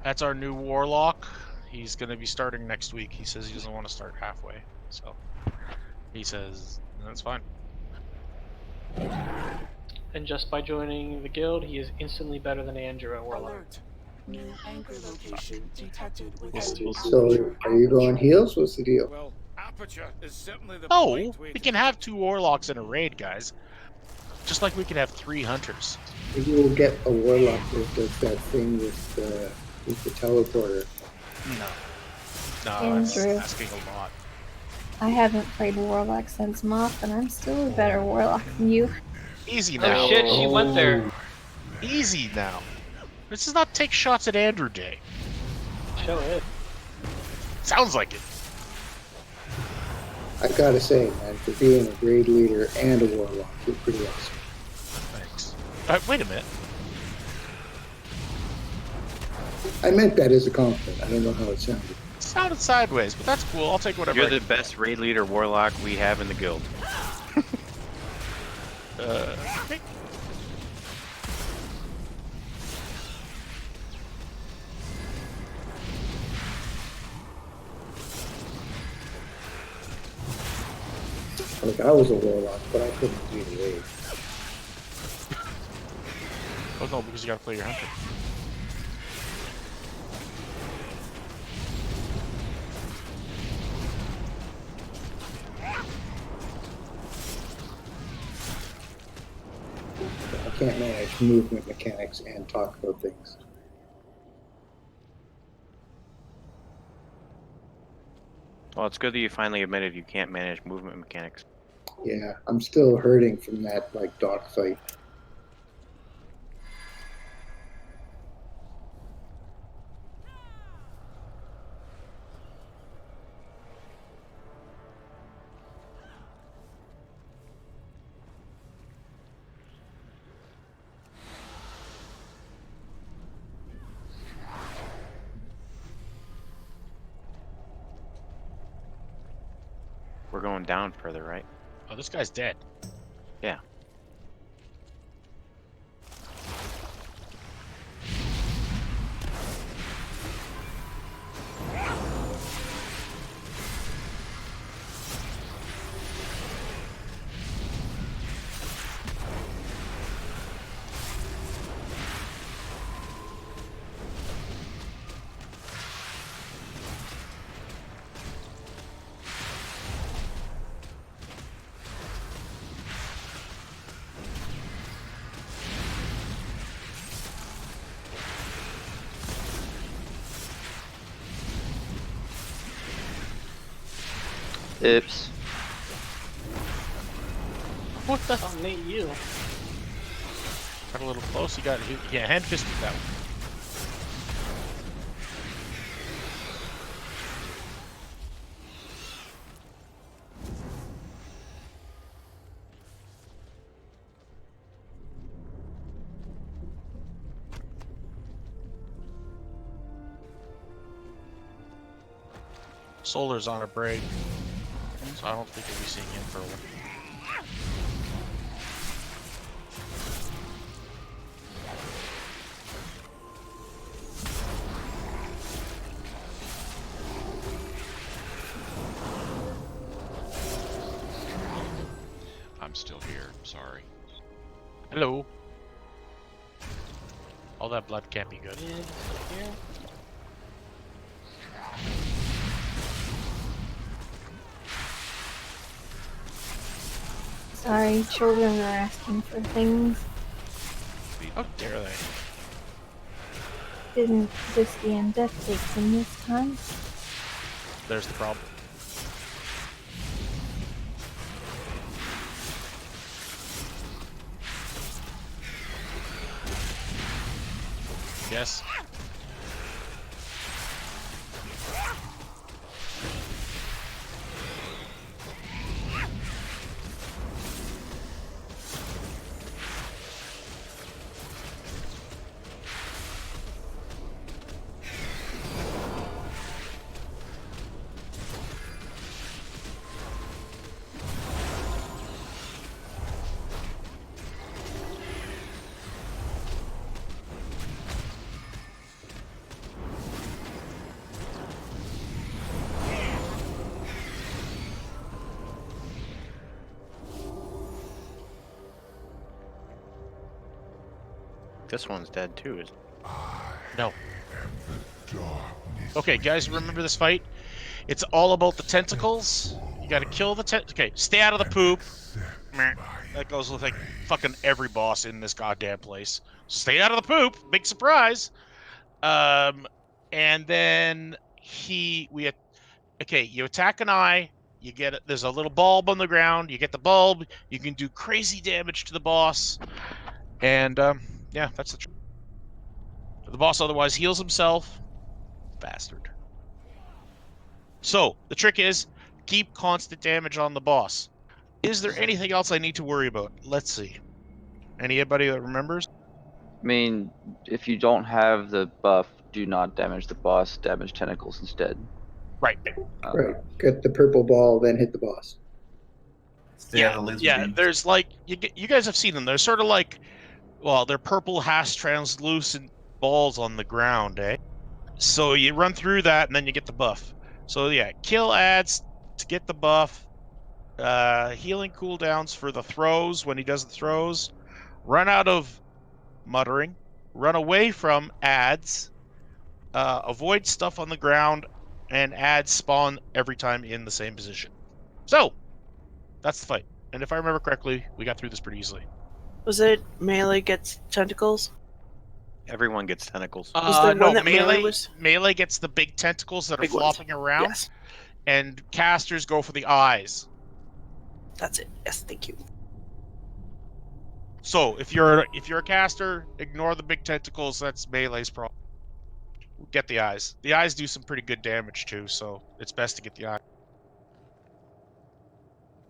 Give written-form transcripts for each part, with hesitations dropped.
That's our new warlock. He's gonna be starting next week. He says he doesn't want to start halfway, so he says that's fine. And just by joining the guild, he is instantly better than Andrew at Warlock. Alert. New anchor location detected with So, are you going heals? What's the deal? Well, aperture is certainly the No, polite way we to can have 2 warlocks in a raid, guys. Just like we can have 3 hunters. Maybe we'll get a warlock that does that thing with the teleporter. No, that's Andrew. asking a lot. I haven't played Warlock since Moth, and I'm still a better Warlock than you. Easy now. Oh shit, she went there. Easy now. This is not take shots at Andrew Day. Show it. Sounds like it. I gotta say, man, for being a raid leader and a warlock, you're pretty awesome. Thanks. Wait a minute. I meant that as a compliment. I don't know how it sounded. It sounded sideways, but that's cool. I'll take whatever. You're the best raid leader warlock we have in the guild. Okay. Like, I was a warlock, but I couldn't do the raid. Oh no, because you gotta play your hunter. I can't manage movement mechanics and talk about things. Well, it's good that you finally admitted you can't manage movement mechanics. Yeah, I'm still hurting from that, like, dog fight. We're going down further, right? Oh, this guy's dead. Yeah. Oops. What the? Oh, Nate, you. Got a little close. He hand fisted that one. Solar's on a break, so I don't think we'll be seeing him for a while. I'm still here. Sorry. Hello. All that blood can't be good. Yeah, here. Sorry, children are asking for things. How dare they? Didn't this DM death take them this time? There's the problem. Yes. this one's dead too. Is No. Okay, guys, remember this fight? It's all about the tentacles. You gotta kill the Okay, stay out of the poop. Meh. That goes with like fucking every boss in this goddamn place. Stay out of the poop. Big surprise. And then okay, you attack an eye. You get it. There's a little bulb on the ground. You get the bulb. You can do crazy damage to the boss. And yeah, that's the trick. The boss otherwise heals himself. Bastard. So the trick is keep constant damage on the boss. Is there anything else I need to worry about? Let's see. Anybody that remembers? I mean, if you don't have the buff, do not damage the boss, damage tentacles instead. Right. Right. Get the purple ball, then hit the boss. Yeah. There's like you guys have seen them. They're sort of like, well, they're purple hash translucent balls on the ground, eh? So you run through that and then you get the buff. So yeah, kill adds to get the buff. Healing cooldowns for the throws when he does the throws. Run out of muttering. Run away from ads. Avoid stuff on the ground, and ads spawn every time in the same position. So that's the fight. And if I remember correctly, we got through this pretty easily. Was it melee gets tentacles? everyone gets tentacles? Was there No, one that melee gets the big tentacles that are Big ones. flopping around, Yes, and casters go for the eyes. that's it. Yes, thank you. So if you're a caster, ignore the big tentacles. That's melee's problem. Get the eyes. The eyes do some pretty good damage too, so it's best to get the eye.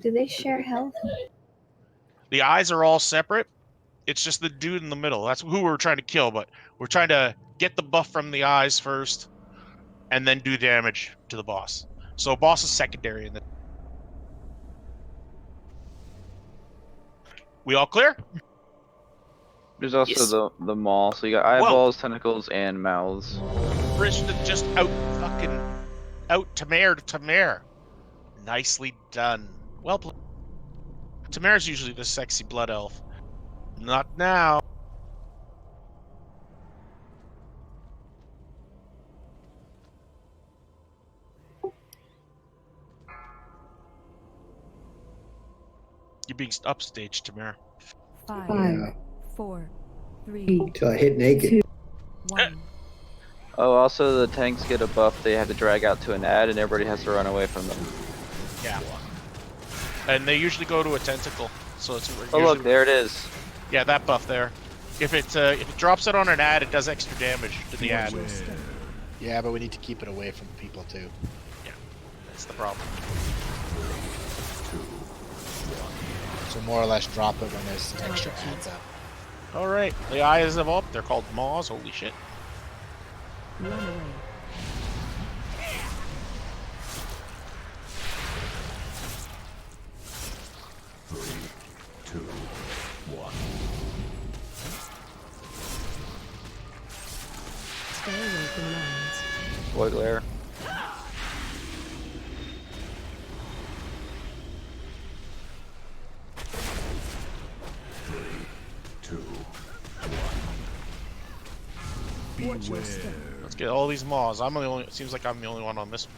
Do they share health? The eyes are all separate. It's just the dude in the middle. That's who we're trying to kill, but we're trying to get the buff from the eyes first, and then do damage to the boss. So boss is secondary in the. We all clear? There's also Yes. the maul, so you got eyeballs, tentacles, and mouths. Kristen just out Tamar. Nicely done. Well played. Tamar's usually the sexy blood elf. Not now. You're being upstaged, Tamar. 5, Yeah. 4, 3, Till I hit naked. 1. Oh, also the tanks get a buff. They have to drag out to an ad, and everybody has to run away from them. Yeah. And they usually go to a tentacle, so it's Oh usually, look, there it is. yeah, that buff there. If it drops it on an ad, it does extra damage to the ad. Yeah, but we need to keep it away from people too. That's the problem. So more or less drop it when there's extra ads up. All right, the eyes have up. They're called maws. Holy shit. Run away. Stay away from lines. Boy glare. Watch your step. Let's get all these maws. I'm the only. It seems like I'm the only one on this.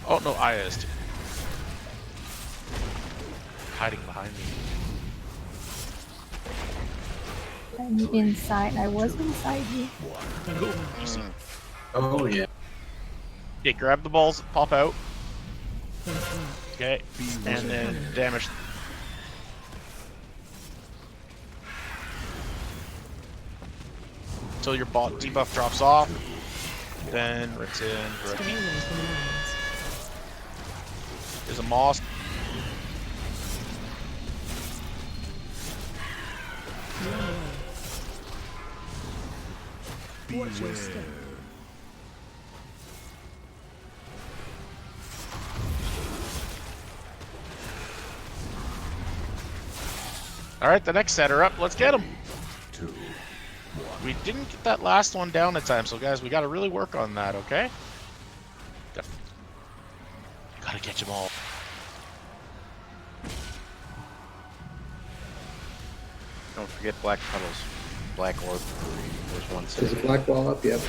Oh no, Aya is too. Hiding behind me. I'm inside. I was inside you. Easy. Oh yeah. Okay, grab the balls, pop out. Thank you. Okay, and then damage. Until your debuff drops off. Then rinse in, Stay repeat. away from lines. There's a moss. Run away. Watch your step. All right, the next set are up. Let's get them. We didn't get that last one down in time, so guys, we got to really work on that, okay? Gotta catch them all. Don't forget black puddles. Black orb. There's one There's a sitting. black ball up, yep.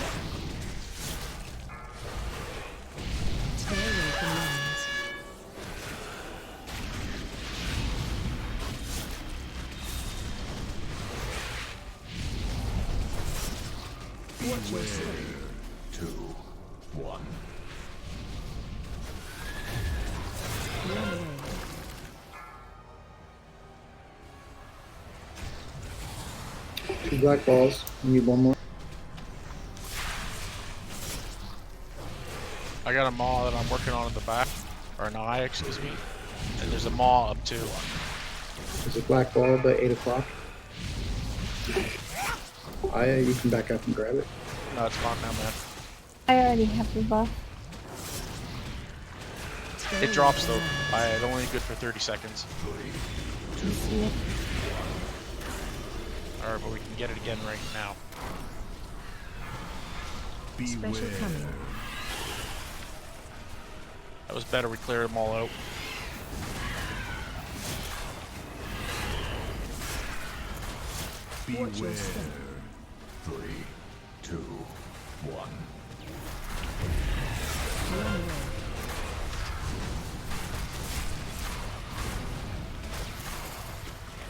Stay away from lines. Watch your step. 2, 1. Run away. Two black balls. We need one more. I got a maw that I'm working on in the back, or an eye, excuse me. And there's a maw up too. There's a black ball about 8 o'clock. You can back up and grab it. No, it's gone now, man. I already have the buff. It drops though. It's only good for 30 seconds. You see it. Alright, but we can get it again right now. Special coming. That was better, we cleared them all out. Watch your step. 3, 2, 1. Run away.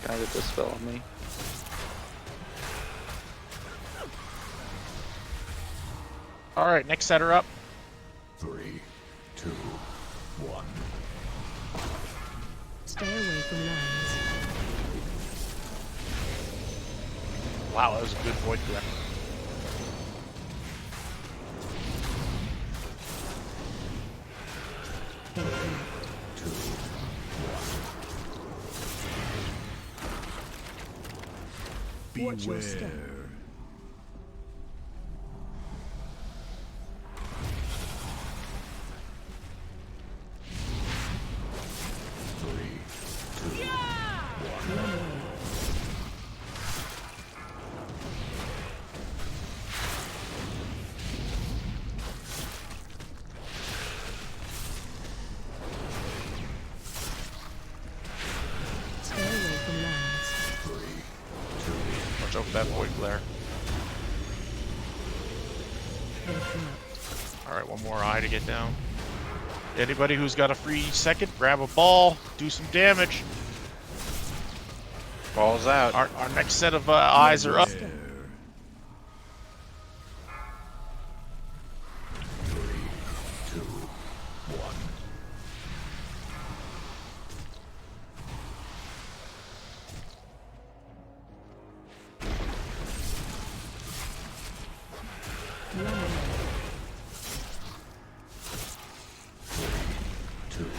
Guy that just fell on me. Alright, next setter up. 3, 2, 1. Stay away from lines. Wow, that was a good void grip. In front. 2, 1. Watch your step. Run away. Stay away from lines. Watch out for that void glare. In front. Alright, one more eye to get down. Anybody who's got a free second, grab a ball, do some damage. Balls out. Our next set of eyes are up. Step. Run away. 2, 1.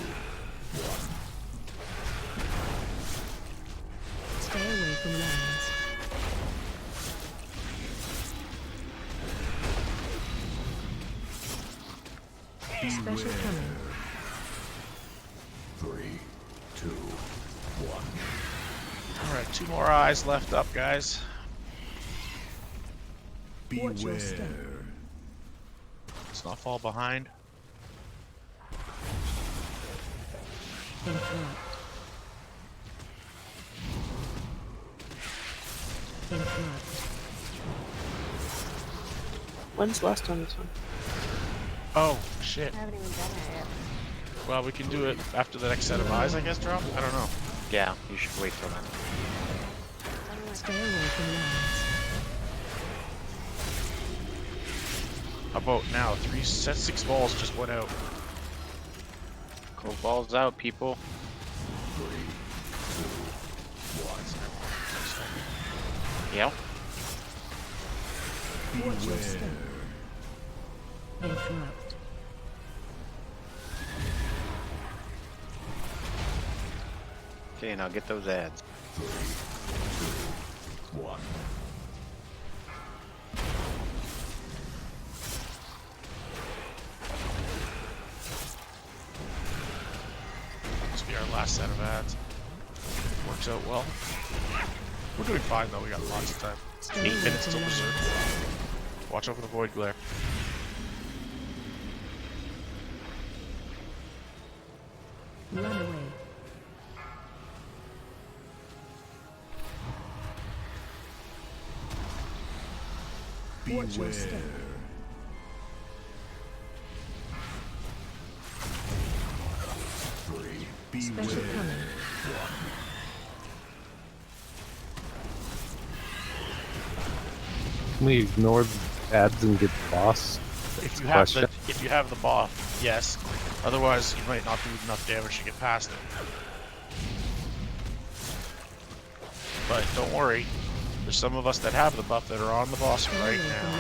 Stay away from lines. Special coming. 3, 2, 1. Alright, two more eyes left up, guys. Watch your step. Let's not fall behind. In front. In front. When's the last on this one? Oh, shit. I haven't even done it yet. Well, we can do it after the next set of eyes, I guess, drop? I don't know. Yeah, you should wait till then. Stay away from lines. How about now? 6 balls just went out. Go balls out, people. Yep. Watch your step. In front. Okay, now get those ads. 1. This will be our last set of ads. Works out well. We're doing fine though, we got lots of time. 8 minutes till berserk. Watch out for the void glare. Run away. Beware. Beware. Can we ignore ads and get the boss? If you have the buff, yes. Otherwise, you might not do enough damage to get past it. But don't worry, there's some of us that have the buff that are on the boss right now.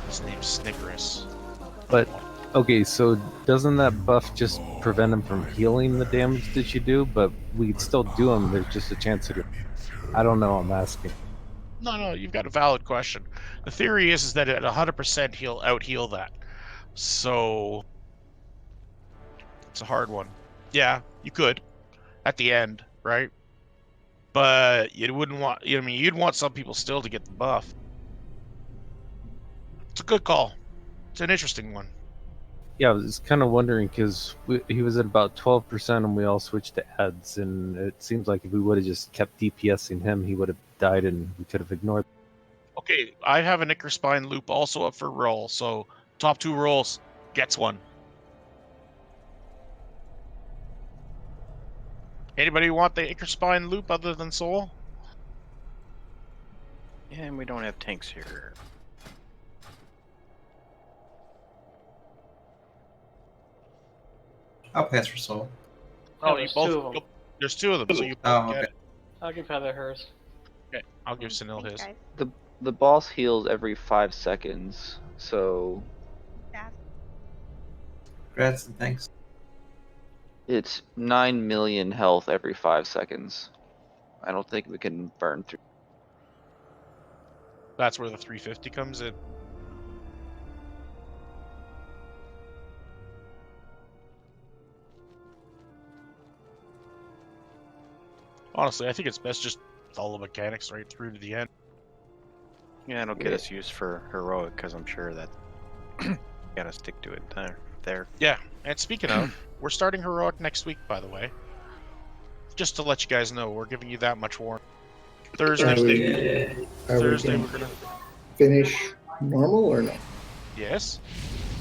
His name's Snickers. But okay, so doesn't that buff just prevent him from healing the damage that you do? But we'd still do him. There's just a chance that I don't know. I'm asking. No, you've got a valid question. The theory is that at 100% he'll out-heal that. So it's a hard one. Yeah, you could at the end, right? But you wouldn't want. I mean, you'd want some people still to get the buff. It's a good call. It's an interesting one. Yeah, I was kind of wondering because he was at about 12% and we all switched to ads, and it seems like if we would have just kept DPSing him, he would have died and we could have ignored. Okay, I have an Icar Spine loop also up for roll, so top 2 rolls gets one. Anybody want the Icar Spine loop other than Soul? Yeah, and we don't have tanks here. I'll pass for soul. Oh, there's you both. 2 of them. There's 2 of them, so you both Oh, get okay. it. I'll give Heather hers. Okay, I'll give Sunil his. The boss heals every 5 seconds, so Congrats and thanks. it's 9 million health every 5 seconds. I don't think we can burn through. That's where the 350 comes in. Honestly, I think it's best just follow the mechanics right through to the end. Yeah, it'll get us used for heroic, because I'm sure that gotta stick to it there. Yeah, and speaking of, we're starting heroic next week, by the way. Just to let you guys know, we're giving you that much warning. Thursday, we're gonna finish normal or no? Yes,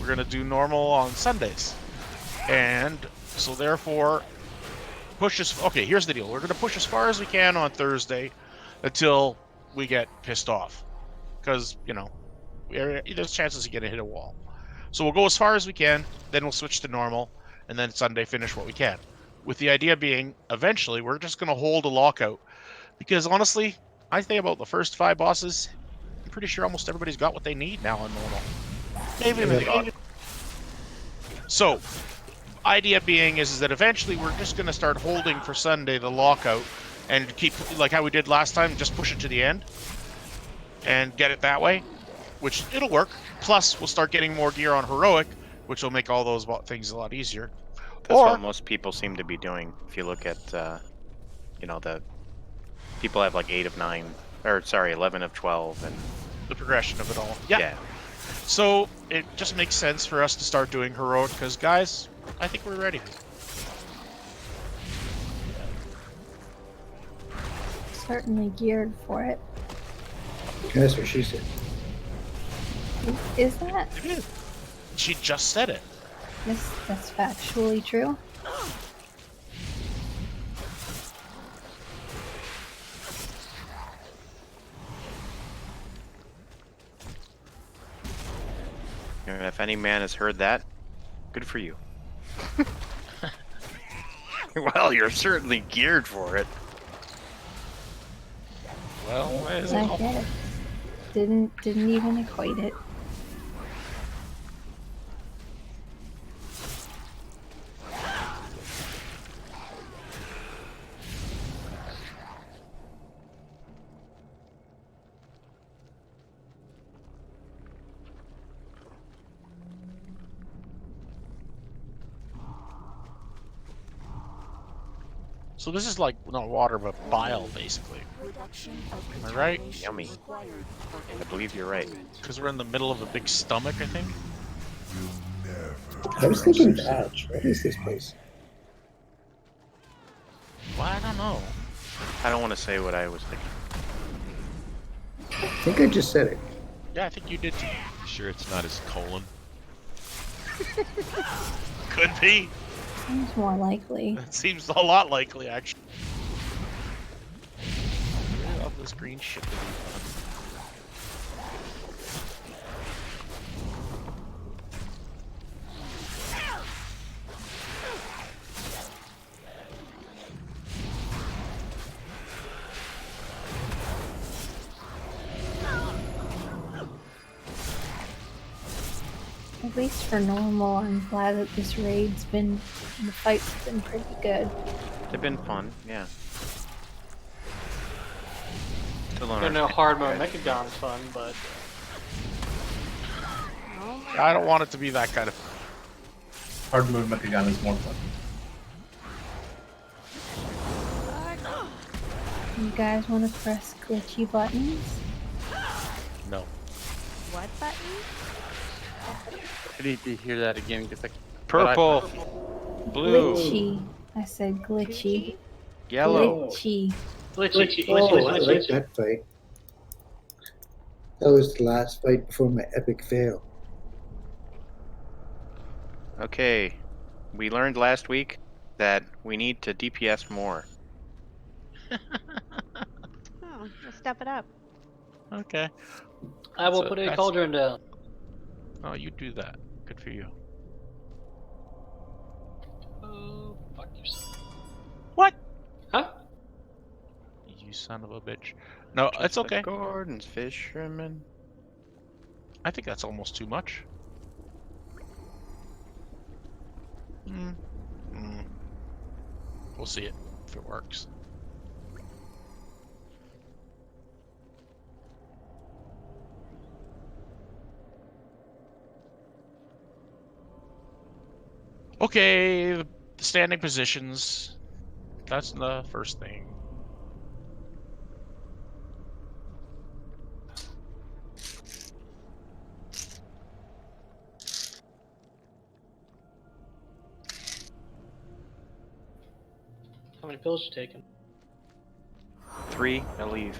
we're gonna do normal on Sundays, and so therefore, okay, here's the deal: we're gonna push as far as we can on Thursday until we get pissed off, because there's chances you're gonna hit a wall. So we'll go as far as we can, then we'll switch to normal, and then Sunday finish what we can. With the idea being, eventually, we're just gonna hold a lockout, because honestly, I think about the first 5 bosses. I'm pretty sure almost everybody's got what they need now on normal. Maybe. So, idea being is that eventually we're just going to start holding for Sunday the lockout and keep, like how we did last time, just push it to the end and get it that way, which it'll work. Plus, we'll start getting more gear on heroic, which will make all those things a lot easier. That's what most people seem to be doing. If you look at, the people have like 8 of 9, or sorry, 11 of 12, and the progression of it all. Yeah. So it just makes sense for us to start doing heroic because, guys, I think we're ready. Certainly geared for it. That's what she said. Is that? She just said it. Yes, that's factually true. And if any man has heard that, good for you. Well, you're certainly geared for it. Well, I get it. Didn't even equate it. So this is like not water, but bile, basically. Am I right? Yummy. I believe you're right. Because we're in the middle of a big stomach, I think. I was thinking Dodge. What is this place? Well, I don't know. I don't want to say what I was thinking. I think I just said it. Yeah, I think you did too. You sure it's not his colon? Could be. Seems more likely. It seems a lot likely, actually. I love this green shit. At least for normal, I'm glad that this raid's been, the fight's been pretty good. They've been fun, yeah. Still I know hard mode Mechagon's fun, but I don't want it to be that kind of. Hard mode Mechagon is more fun. You guys want to press glitchy buttons? No. What button? I need to hear that again because Purple, blue, Glitchy. I said glitchy. yellow. Glitchy. glitchy. Oh, I like that fight. That was the last fight before my epic fail. Okay, we learned last week that we need to DPS more. Oh, let's step it up. Okay. I will So put a that's- cauldron down. Oh, you do that. Good for you. Oh, fuck yourself. What? Huh? You son of a bitch. No, it's okay. Gordon's fisherman. I think that's almost too much. We'll see it if it works. Okay, the standing positions. That's the first thing. How many pills you taking? 3, I leave.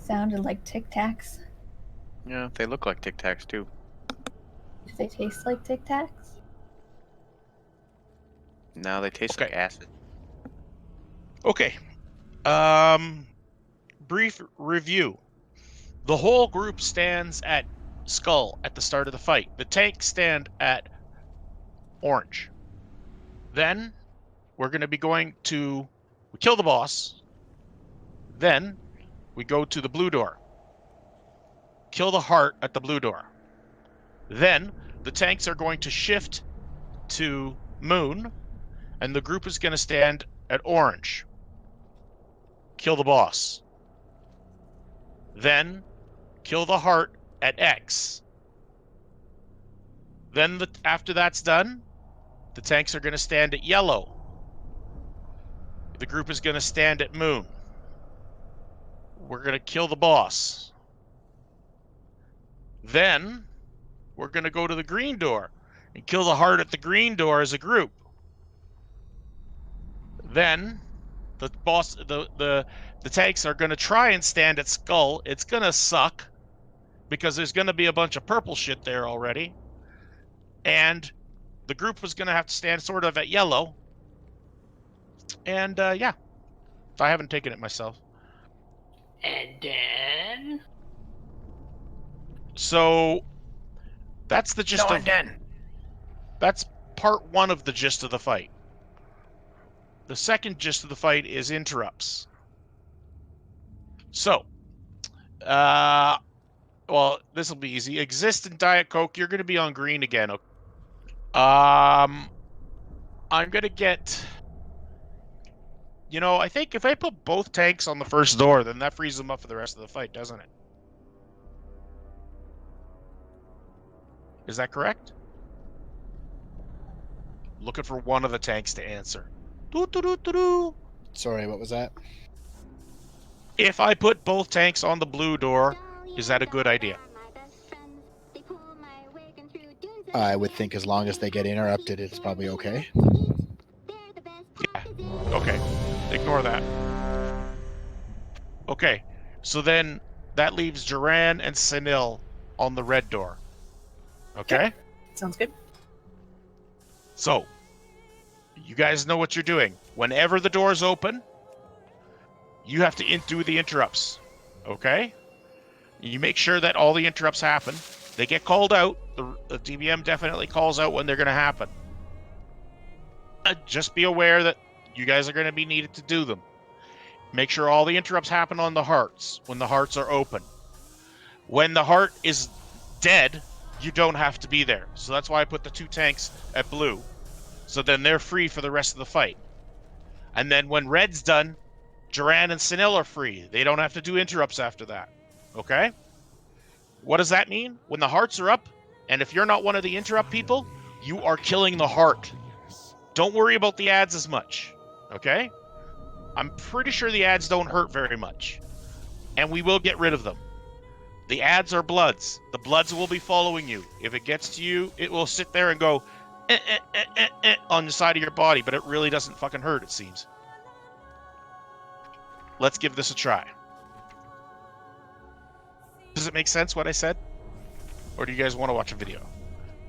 Sounded like Tic Tacs. Yeah, they look like Tic Tacs too. Do they taste like Tic Tacs? Now they taste like acid. Okay. Brief review. The whole group stands at Skull at the start of the fight. The tanks stand at Orange. Then we're going to be going to kill the boss. Then we go to the blue door. Kill the heart at the blue door. Then the tanks are going to shift to Moon, and the group is going to stand at Orange. Kill the boss. Then kill the heart at X. Then after that's done, the tanks are going to stand at Yellow. The group is going to stand at Moon. We're going to kill the boss. Then we're going to go to the green door and kill the heart at the green door as a group. Then the boss, the tanks are going to try and stand at Skull. It's going to suck because there's going to be a bunch of purple shit there already. And the group was going to have to stand sort of at Yellow. And yeah, I haven't taken it myself. And then So that's the gist of That's part one of the gist of the fight. The second gist of the fight is interrupts. So, well, this will be easy. Exist and Diet Coke. You're going to be on green again. Okay. I'm going to get. You know, I think if I put both tanks on the first door, then that frees them up for the rest of the fight, doesn't it? Is that correct? Looking for one of the tanks to answer. Sorry, what was that? If I put both tanks on the blue door, is that a good idea? I would think as long as they get interrupted, it's probably okay. Yeah. Okay. Ignore that. Okay, so then that leaves Duran and Senil on the red door. Okay? Sounds good. So, you guys know what you're doing. Whenever the doors open, you have to do the interrupts. Okay? You make sure that all the interrupts happen. They get called out. The DBM definitely calls out when they're going to happen. Just be aware that you guys are going to be needed to do them. Make sure all the interrupts happen on the hearts when the hearts are open. When the heart is dead, you don't have to be there. So that's why I put the 2 tanks at blue. So then they're free for the rest of the fight. And then when red's done, Duran and Senil are free. They don't have to do interrupts after that. Okay? What does that mean? When the hearts are up, and if you're not one of the interrupt people, you are killing the heart. Don't worry about the ads as much. Okay? I'm pretty sure the ads don't hurt very much. And we will get rid of them. The ads are bloods. The bloods will be following you. If it gets to you, it will sit there and go on the side of your body, but it really doesn't fucking hurt, it seems. Let's give this a try. Does it make sense what I said? Or do you guys want to watch a video?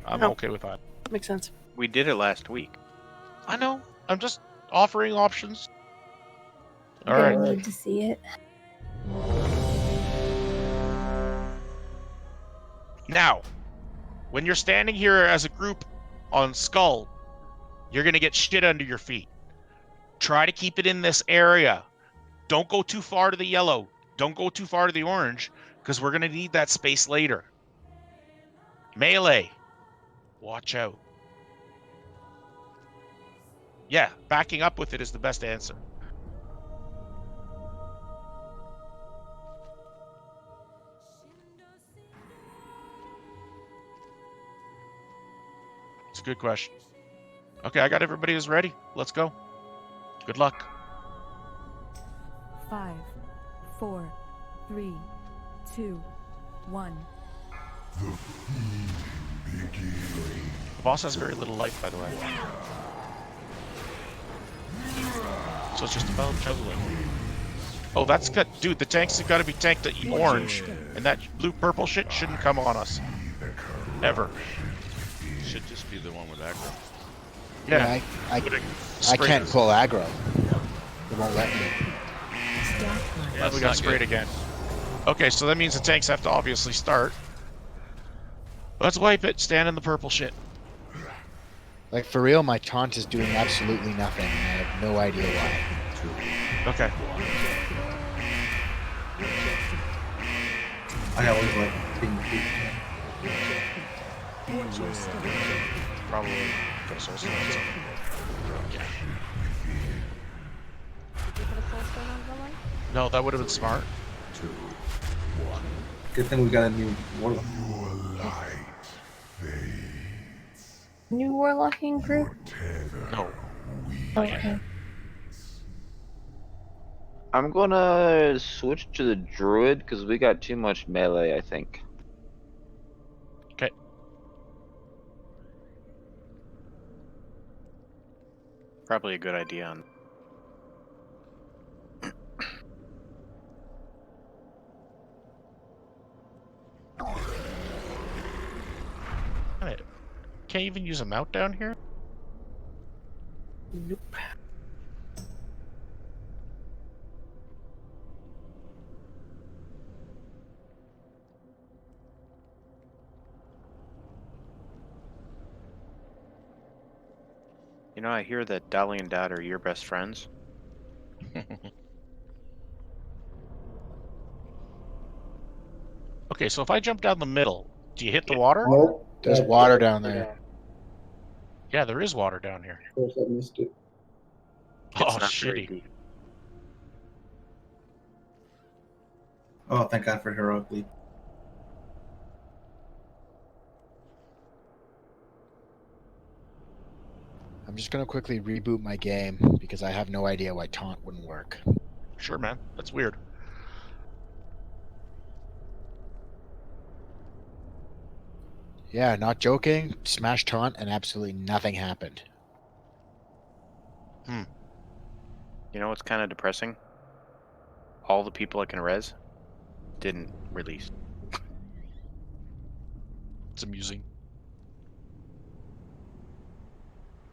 I'm okay with that. Makes sense. We did it last week. I know. I'm just offering options. All I right. need to see it. Now, when you're standing here as a group on Skull, you're going to get shit under your feet. Try to keep it in this area. Don't go too far to the yellow. Don't go too far to the orange, because we're going to need that space later. Melee. Watch out. Yeah, backing up with it is the best answer. It's a good question. Okay, I got everybody who's ready. Let's go. Good luck. 5, 4, 3, 2, 1. The boss has very little life, by the way. So it's just about juggling. Oh, that's good. Dude, the tanks have got to be tanked at orange. And that blue-purple shit shouldn't come on us. Ever. Should just be the one with aggro. Yeah. I can't pull aggro. It won't let me. Yeah, we got sprayed again. Okay, so that means the tanks have to obviously start. Let's wipe it. Stand in the purple shit. Like, for real, my taunt is doing absolutely nothing, and I have no idea why. Okay. I always like being Probably put a soul stone on something. Yeah. No, that would have been smart. Good thing we got a new warlock. New warlocking group? No. Okay. I'm gonna switch to the druid because we got too much melee, I think. Okay. Probably a good idea on. Can't even use a mount down here? Nope. You know, I hear that Dolly and Dad are your best friends. Okay, so if I jump down the middle, do you hit the water? Oh, There's that- water down there. Yeah, there is water down here. Of course, I missed it. Oh, It's not very shitty. deep. Oh, thank God for heroic leap. I'm just gonna quickly reboot my game because I have no idea why taunt wouldn't work. Sure, man. That's weird. Yeah, not joking. Smash taunt and absolutely nothing happened. You know what's kind of depressing? All the people I can res didn't release. It's amusing.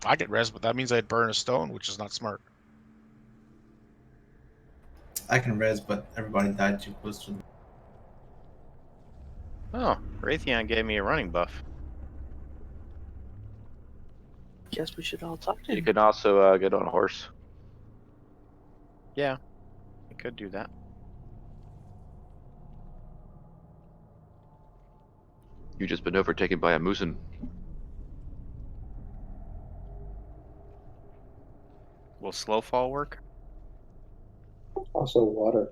I get res, but that means I'd burn a stone, which is not smart. I can res, but everybody died too close to them. Oh, Raytheon gave me a running buff. Guess we should all talk to You him. can also get on a horse. Yeah, I could do that. You've just been overtaken by a moosin. Will slow fall work? Also water.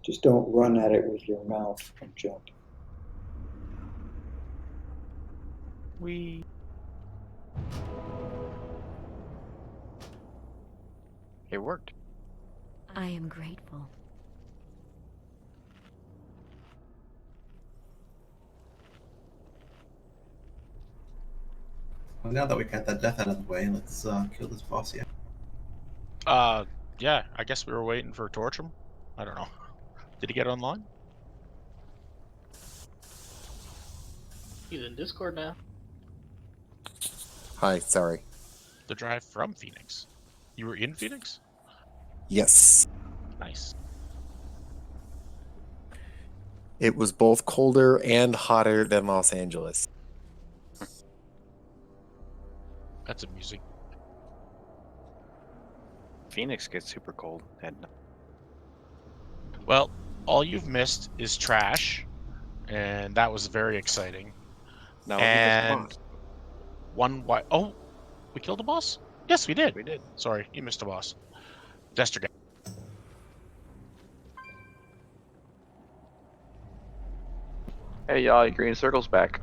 Just don't run at it with your mouth and jump. We. It worked. I am grateful. Well, now that we got that death out of the way, let's kill this boss. Yeah. Yeah, I guess we were waiting for Torchum. I don't know. Did he get online? He's in Discord now. Hi, sorry. The drive from Phoenix. You were in Phoenix? Yes. Nice. It was both colder and hotter than Los Angeles. That's amusing. Phoenix gets super cold at night. Well, all you've missed is trash, and that was very exciting. No, and one white. Oh, we killed a boss? Yes, we did. We did. Sorry, you missed a boss. Dester guy. Hey y'all, your green circle's back.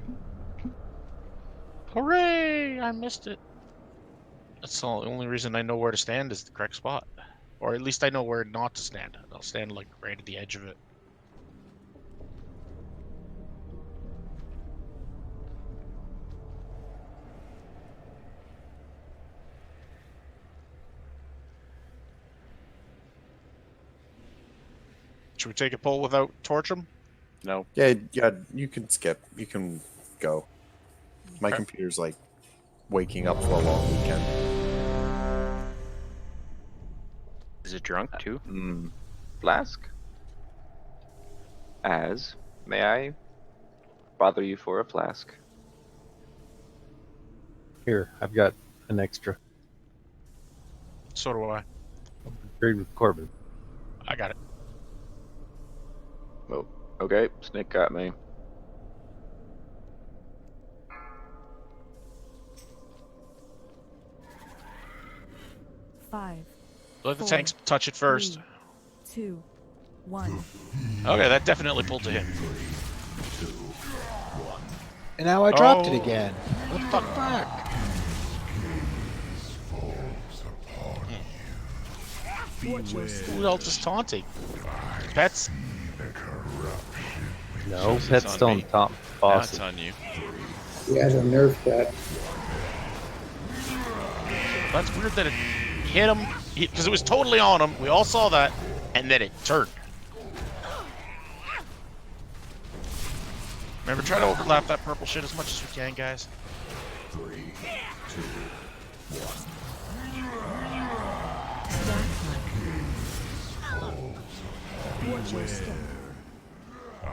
Hooray! I missed it. That's the only reason I know where to stand is the correct spot. Or at least I know where not to stand. I'll stand like right at the edge of it. Should we take a poll without Torchum? No. Yeah, you can skip. You can go. My Okay. computer's like waking up for a long weekend. Is it drunk too? Flask? May I bother you for a flask? Here, I've got an extra. So do I. Agreed with Corbin. I got it. Oh, okay. Snake got me. Let the tanks touch it first. 2, 1. Okay, that definitely pulled to him. And now I dropped it Oh. again. What the fuck? Who else is taunting? Pets? No, It's Pets on don't me. top Now bosses. it's on you. Yeah, they nerfed that. That's weird that it hit him, because it was totally on him. We all saw that, and then it turned. Remember, try to overlap that purple shit as much as we can, guys. 3, 2, 1. Beware. I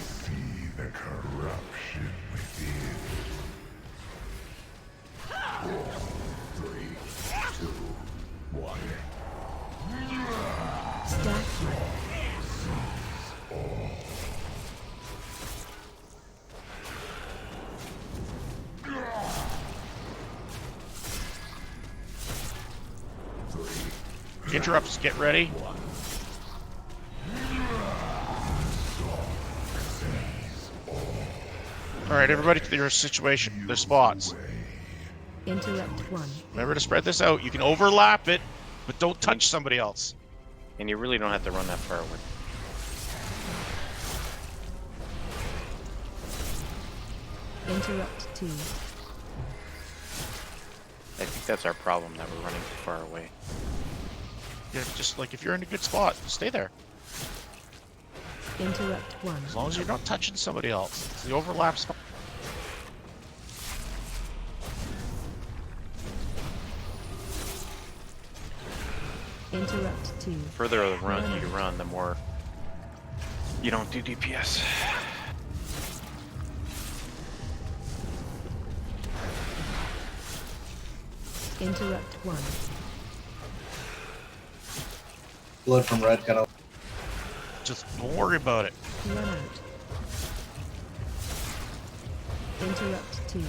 see the corruption within. 4, 3, 2, 1. Interrupts, get ready. Alright, everybody to their situation, their spots. Interrupt 1. Remember to spread this out. You can overlap it, but don't touch somebody else. And you really don't have to run that far away. Interrupt 2. I think that's our problem, that we're running too far away. Yeah, just like if you're in a good spot, stay there. Interrupt 1. As long as you're not touching somebody else. It's the overlap spot. Interrupt 2. The further you run, the more you don't do DPS. Interrupt 1. Blood from red, gotta. Just don't worry about it. Run out. Interrupt 2.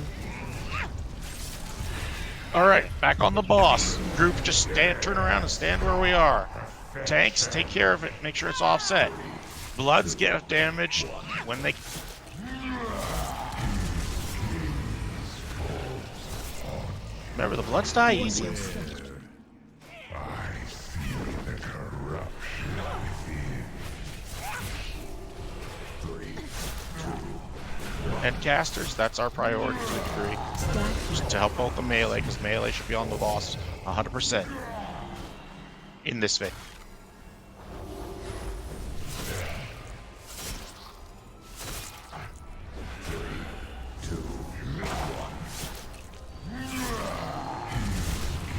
Alright, back on the boss. Group, just turn around and stand where we are. Tanks, take care of it. Make sure it's offset. Bloods get damaged when they... Remember, the Bloods die easy. I feel the corruption within. 3, 2, And casters, that's our priority to a degree. Just to help out the melee, because melee should be on the boss 100% in this phase.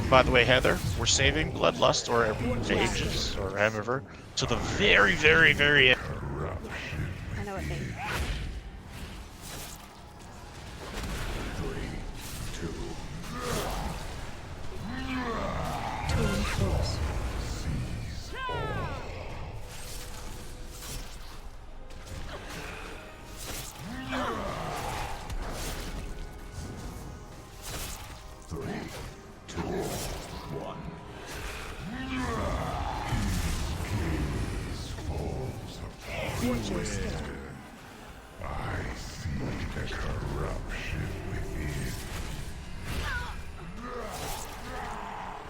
By the way, Heather, we're saving Bloodlust or Ages or whatever to the very, very, very end. I know what they mean. 3, 2, Turn close. seize all. 3, 2, 1. Gaze falls upon Watch your step. I see the corruption within.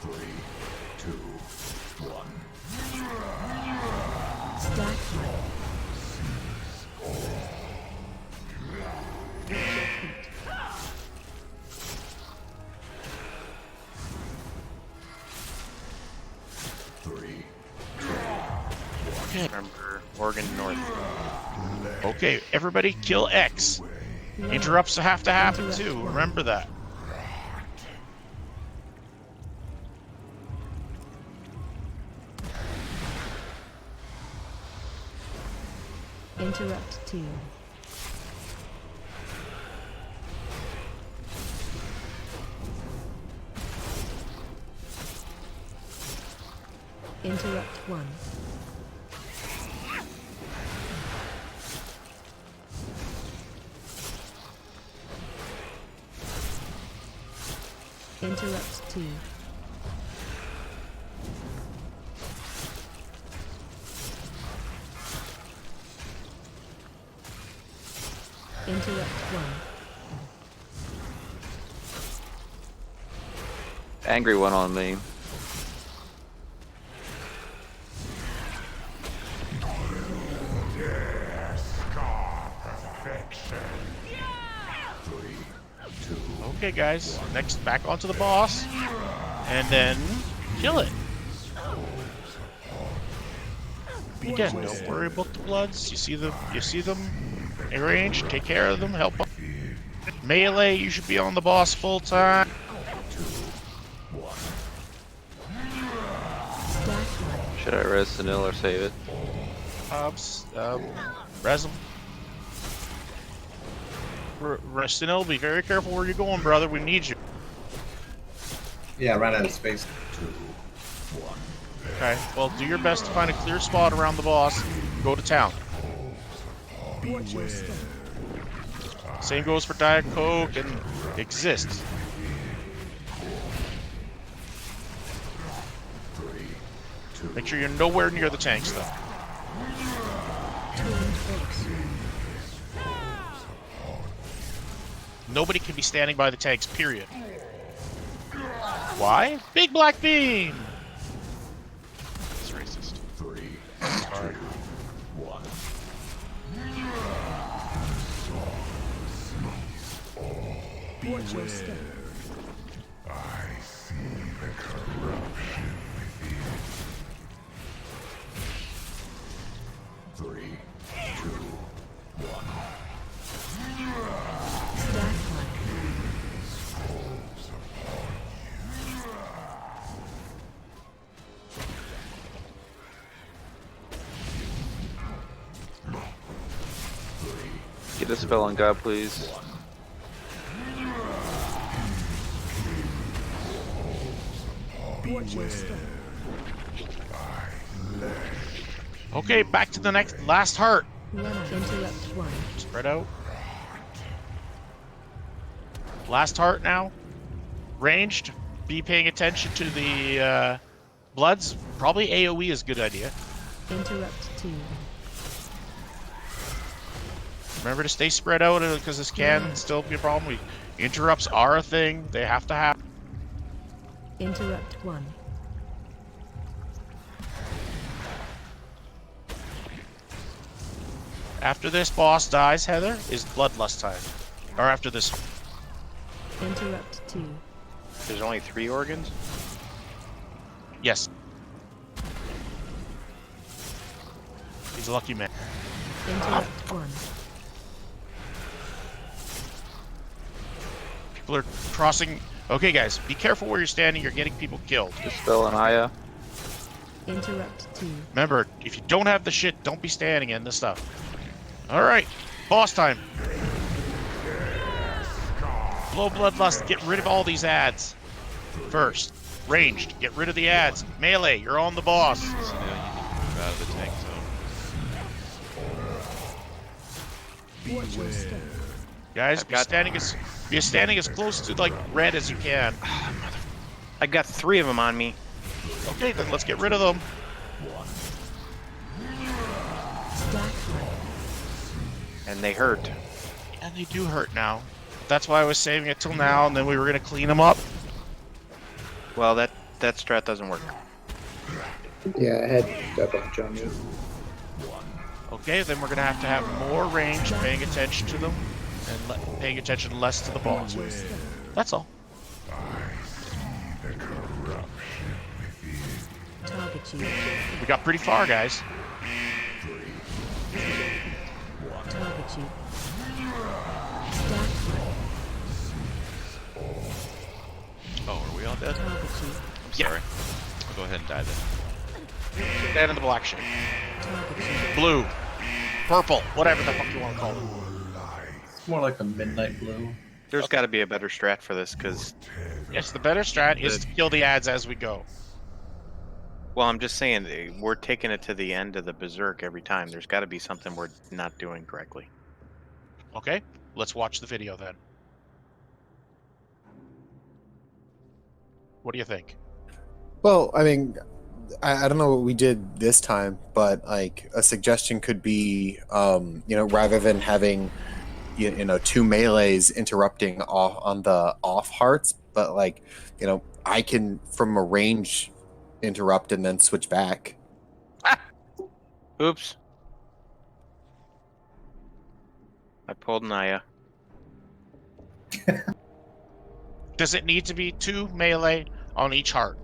3, 2, 1. Stack high. Watch your feet. Remember, Oregon North. Okay, everybody kill X. Interrupts have to happen too, remember that. Interrupt 2. Interrupt 1. Interrupt 2. Interrupt 1. Angry one on me. Okay, guys, next back onto the boss, and then kill it. Again, don't worry about the Bloods. You see them in range. Take care of them. Help them. Melee, you should be on the boss full time. Should I res Sunil or save it? Res them. Restinil, be very careful where you're going, brother. We need you. Yeah, right out of space. 2, 1. Okay, well, do your best to find a clear spot around the boss. Go to town. Watch your step. Same goes for Diet Coke and Exist. Make sure you're nowhere near the tanks, though. Turn close. Nobody can be standing by the tanks, period. Why? Big black beam! It's racist. 3, 2, 1. Watch your step. I Dispel on God, please. Watch your step. Okay, back to the last heart. Interrupt 1. Spread out. Last heart now. Ranged. Be paying attention to the bloods. Probably AoE is a good idea. Interrupt 2. Remember to stay spread out because this can still be a problem. Interrupts are a thing. They have to happen. Interrupt 1. After this boss dies, Heather, is Bloodlust time. Or after this. Interrupt 2. There's only 3 organs? Yes. He's a lucky man. Interrupt 1. People are crossing. Okay, guys, be careful where you're standing. You're getting people killed. Dispel on Aya. Interrupt 2. Remember, if you don't have the shit, don't be standing in this stuff. Alright, boss time. Blow Bloodlust, get rid of all these ads. First. Ranged, get rid of the ads. Melee, you're on the boss. So now you need to move out of the tank zone. Watch your step. Guys, be standing as close to like red as you can. I got 3 of them on me. Okay, then let's get rid of them. Stack And they hurt. And they do hurt now. That's why I was saving it till now, and then we were gonna clean them up. Well, that strat doesn't work. Yeah, I had that bunch on me. Okay, then we're gonna have to have more range, paying attention to them, and paying attention less to the boss. That's all. target you. We got pretty far, guys. Target you. Stack Oh, are we all dead? target you. I'm sorry. I'll go ahead and die then. Stand in the black shit. Target you. Blue. Purple. Whatever the fuck you want to call it. It's more like a midnight blue. There's got to be a better strat for this, because... Yes, the better strat is to kill the ads as we go. Well, I'm just saying, we're taking it to the end of the berserk every time. There's got to be something we're not doing correctly. Okay, let's watch the video then. What do you think? Well, I mean, I don't know what we did this time, but like a suggestion could be, you know, rather than having, you know, two melees interrupting off on the off hearts, but like, you know, I can from a range interrupt and then switch back. Oops. I pulled Naya. Does it need to be 2 melee on each heart?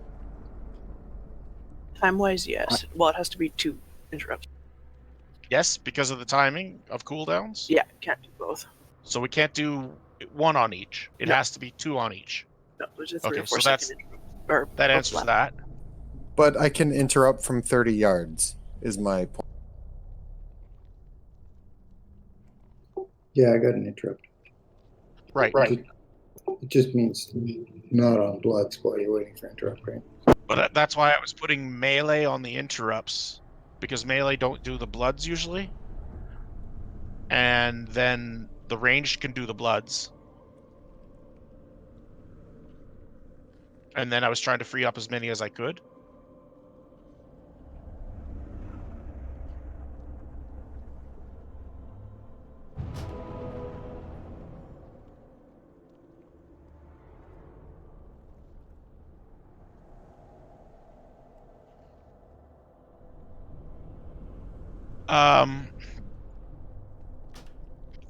Time-wise, yes. Well, it has to be 2 interrupts. Yes, because of the timing of cooldowns? Yeah, can't do both. So we can't do 1 on each. It has to be 2 on each. No, there's a 3 Okay, or 4 so that's second interrupt. Or that both answers left. that. But I can interrupt from 30 yards, is my point. Yeah, I got an interrupt. Right. It just means not on bloods while you're waiting for interrupt, right? But that's why I was putting melee on the interrupts, because melee don't do the bloods usually. And then the ranged can do the bloods. And then I was trying to free up as many as I could.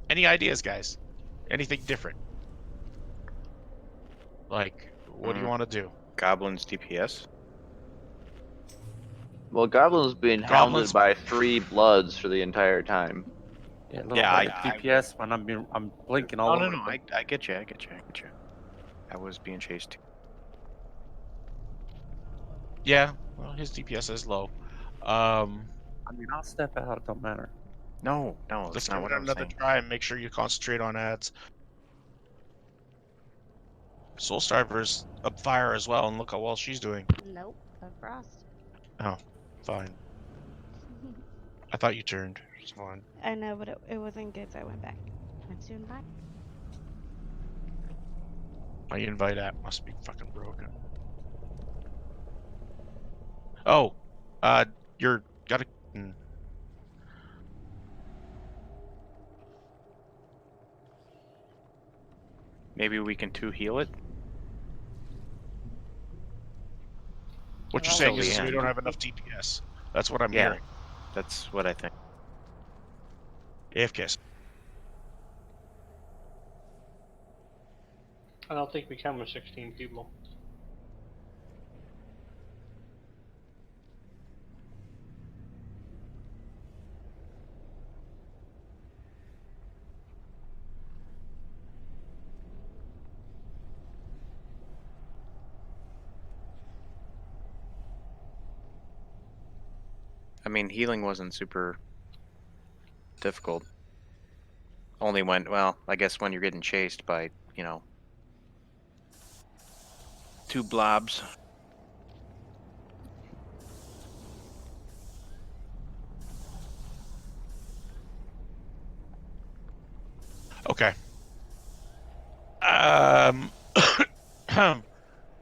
Any ideas, guys? Anything different? Like, what do you want to do? Goblins DPS? Well, Goblin's been hounded by 3 bloods for the entire time. Yeah, I DPS when I'm blinking all No, over. I get you. I was being chased too. Yeah, well, his DPS is low. I mean, I'll step out. It don't matter. No, that's Let's not give what it I'm another saying. try and make sure you concentrate on ads. Soul Striver's up fire as well, and look how well she's doing. Nope, a frost. Oh, fine. I thought you turned. It's fine. I know, but it wasn't good, so I went back. Let's do invite. My invite app must be fucking broken. Oh, you're gotta. Maybe we can 2 heal it. What you're Till saying the is we end. don't have enough DPS. That's what I'm Yeah, hearing. that's what I think. AFKs. I don't think we come with 16 people. I mean, healing wasn't super difficult. Only when, well, I guess when you're getting chased by, 2 blobs. Okay.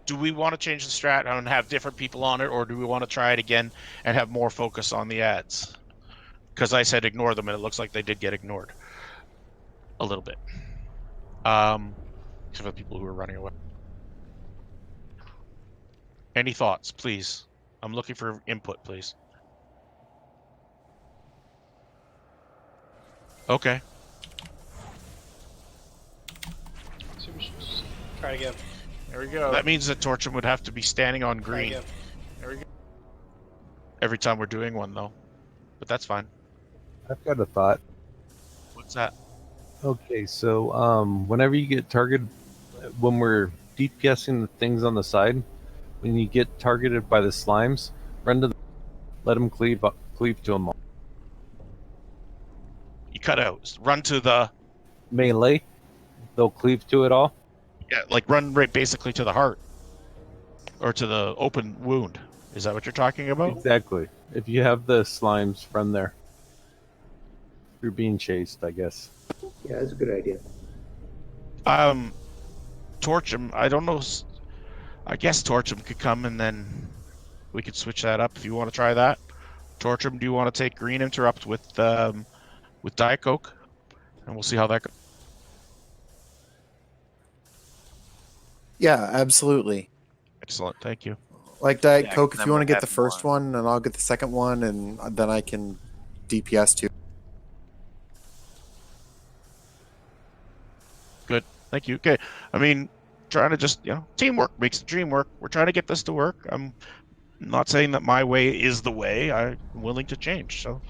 Do we want to change the strat and have different people on it, or do we want to try it again and have more focus on the ads? Because I said ignore them, and it looks like they did get ignored a little bit. Except for the people who are running away. Any thoughts, please? I'm looking for input, please. Okay. So we should just try again. There we go. That means that Torchum would have to be standing on Try green again. There we go. every time we're doing one, though. But that's fine. I've got a thought. What's that? Okay, so whenever you get targeted, when we're DPSing the things on the side, when you get targeted by the slimes, run to the, let them cleave to them all. You cut out. Run to the Melee, they'll cleave to it all. Yeah, like run right basically to the heart. Or to the open wound. Is that what you're talking about? Exactly. If you have the slimes from there. You're being chased, I guess. Yeah, that's a good idea. Torch him. I don't know. I guess Torch him could come and then we could switch that up if you want to try that. Torch him, do you want to take green interrupt with Diet Coke? And we'll see how that goes. Yeah, absolutely. Excellent, thank you. Like Diet Yeah, Coke, 'cause if then you want to we'll get the have first more. one, and I'll get the second one, and then I can DPS too. Good, thank you. Okay, I mean, trying to just, teamwork makes the dream work. We're trying to get this to work. I'm not saying that my way is the way. I'm willing to change, so,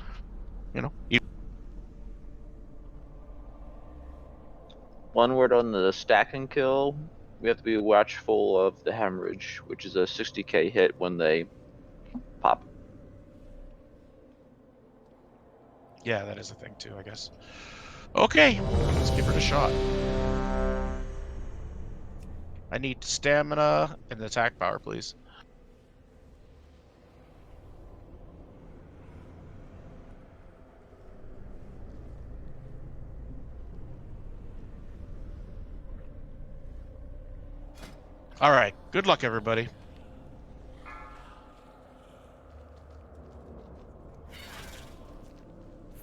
One word on the stack and kill. We have to be watchful of the hemorrhage, which is a 60k hit when they pop. Yeah, that is a thing too, I guess. Okay, let's give it a shot. I need stamina and attack power, please. All right, good luck, everybody.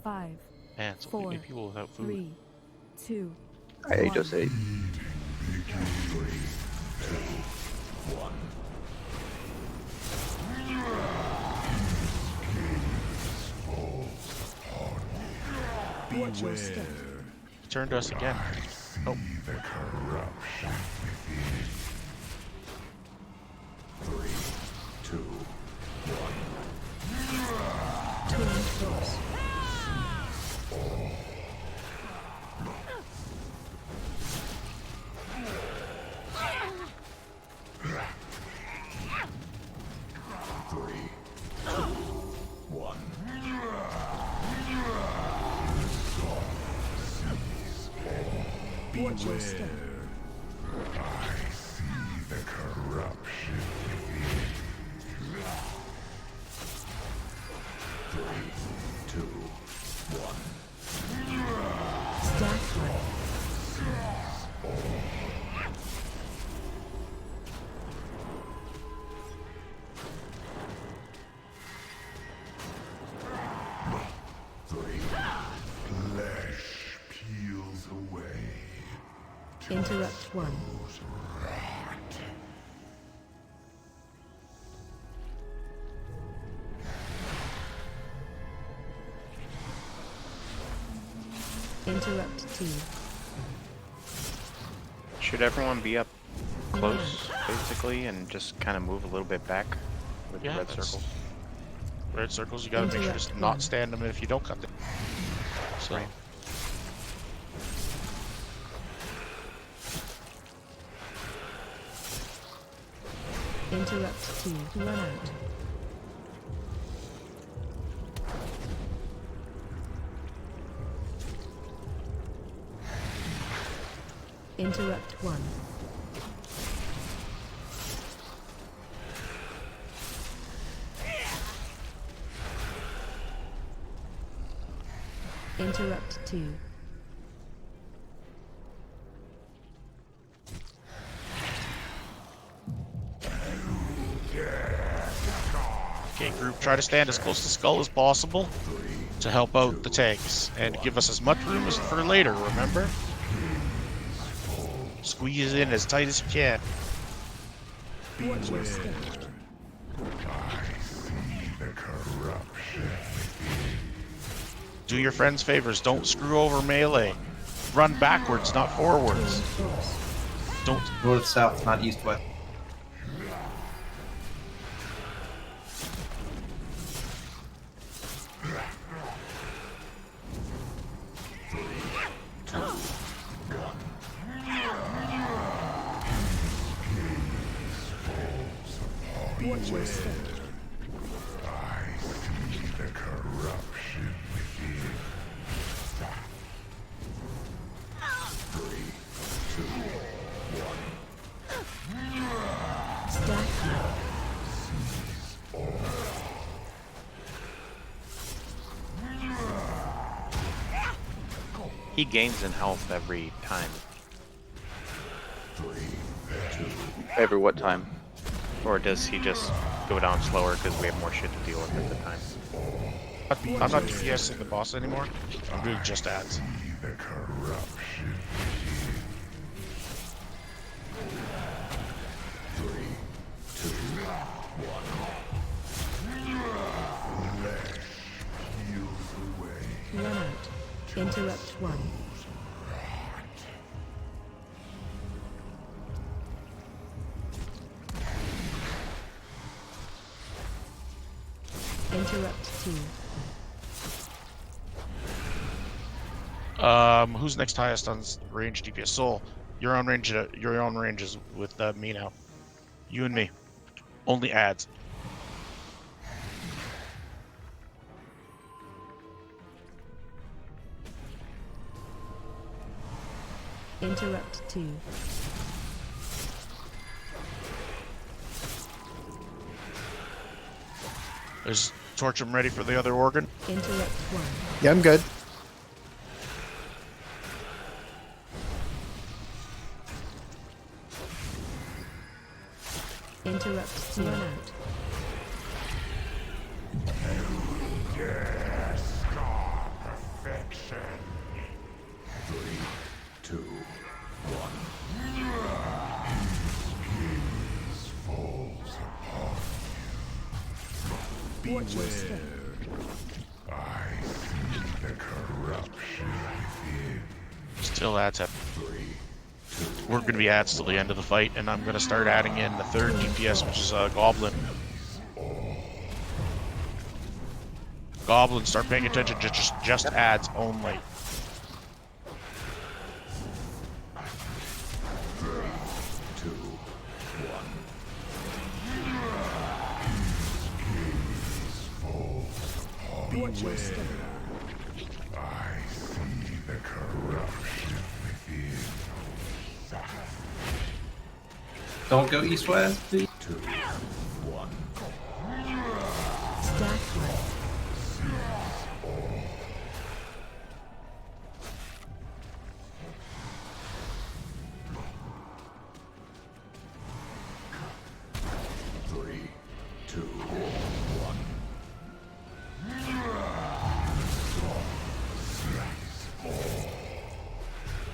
Five, Man, so four, many people without food. 3, 2, I ate just 8. Watch your step. Turn to us again. Oh. The corruption within. 3, 2, 1. Twin close. Watch your step. I see the corruption within. 3, 2, 1. Stack height. Flesh peels away. Interrupt 1. Interrupt 2. Should everyone be up close, basically, and just kind of move a little bit back with the red circle? Red circles, you gotta make sure to not stand them if you don't cut them. So. Right. Interrupt 2. Run out. Interrupt 1. Interrupt 2. Okay, group, try to stand as close to Skull as possible to help out the tanks and give us as much room as for later, remember? Squeeze in as tight as you can. Watch your step. I see the corruption within. Do your friends favors, don't screw over melee. Run backwards, not forwards. Don't. North, south, not east, west. Watch your step. I see the corruption within. 3, 2, 1. Stack height. He gains in health every time. 3, 2. Every what time? Or does he just go down slower because we have more shit to deal with at the time? I'm not DPSing the boss anymore. I'm doing just ads. See the corruption within. 3, 2, 1. Flesh peels away. Run out. Interrupt 1. Interrupt 2. Who's next highest on range DPS? Soul, you're on range. You're on ranges with me now. You and me. Only ads. Interrupt 2. Is Torchum ready for the other organ? Interrupt 1. Yeah, I'm good. Interrupt 2. Run out. Yes, God, perfection. 3, 2, 1. Peace falls upon you. Watch your step. I see the corruption within. Still ads at. 3, 2. We're going to be ads till the end of the fight, and I'm going to start adding in the third DPS, which is Goblin. Goblin, start paying attention. Just ads only. 3, 2, 1. Watch your step. I see the corruption within. Don't go east-west, please. 2, 1. Stack 3, 2,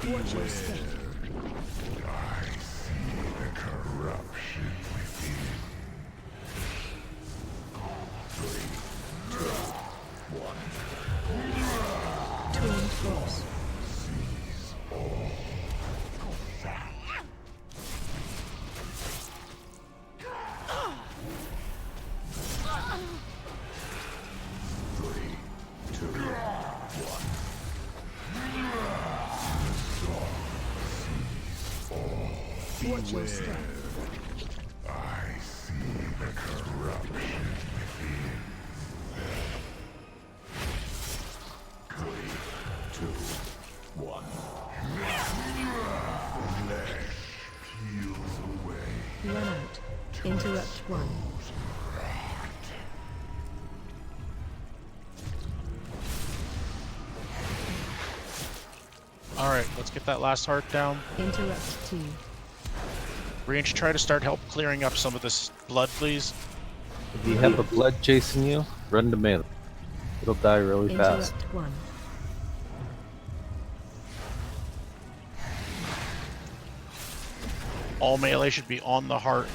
1. Watch your step. I see the corruption within. 3, 2, 1. Twin force. Seize all. 3, 2, 1. Watch your step. I see the corruption within. 3, 2, 1. Flesh peels away. Run out. Interrupt 1. Alright, let's get that last heart down. Interrupt 2. Range, try to start help clearing up some of this blood, please. If you have a blood chasing you, run to melee. It'll die really fast. Interrupt 1. All melee should be on the heart.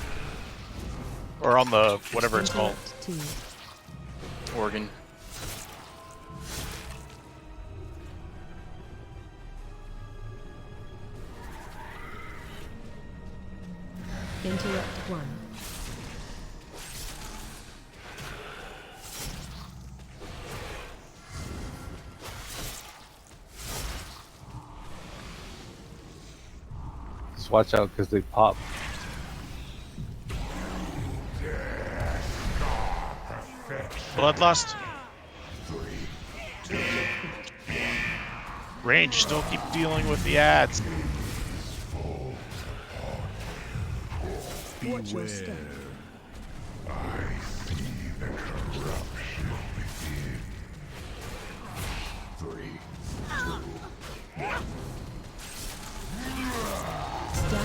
Or on the whatever it's called. Interrupt 2. Organ. Interrupt 1. Just watch out because they pop. Bloodlust. Range, still keep dealing with the ads. Watch your step. I see the corruption within. 3, 2, 1. Stack 1.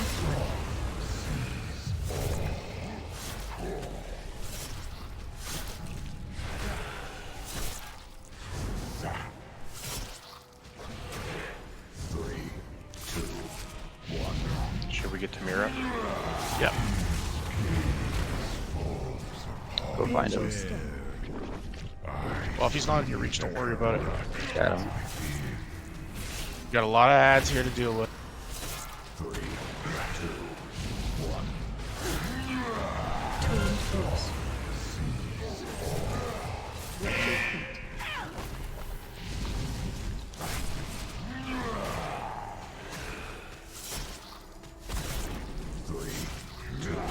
Should we get to Mira? Yep. Go find him. Well, if he's not in your reach, don't worry about it. Got him. Got a lot of ads here to deal with. 3, 2, 1. Twin force. Watch your feet. 3, 2, 1.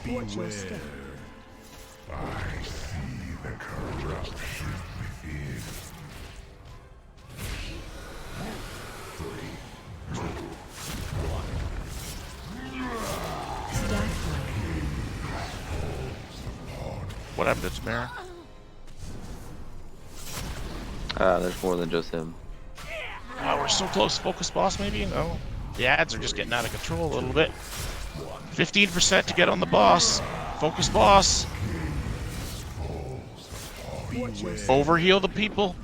Watch your step. I see the corruption within. 3, 2, 1. Stack 1. What happened to Tamara? There's more than just him. Oh, we're so close. Focus boss, maybe? No. The ads are just getting out of control a little bit. 15% to get on the boss. Focus boss. Overheal the people.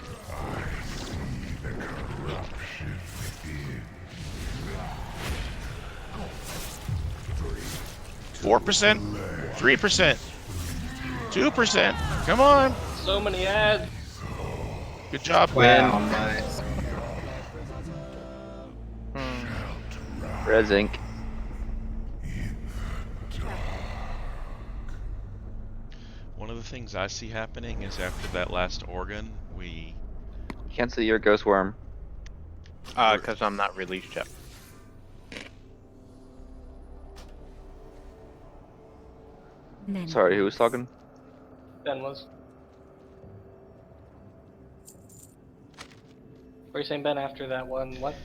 4%, 3%, 2%. Come on. So many ads. Good job. Wow, nice. Red Zinc. One of the things I see happening is after that last organ, we Can't see your ghost worm. Because I'm not released yet. Sorry, who was talking? Ben was. What are you saying, Ben? After that one, what?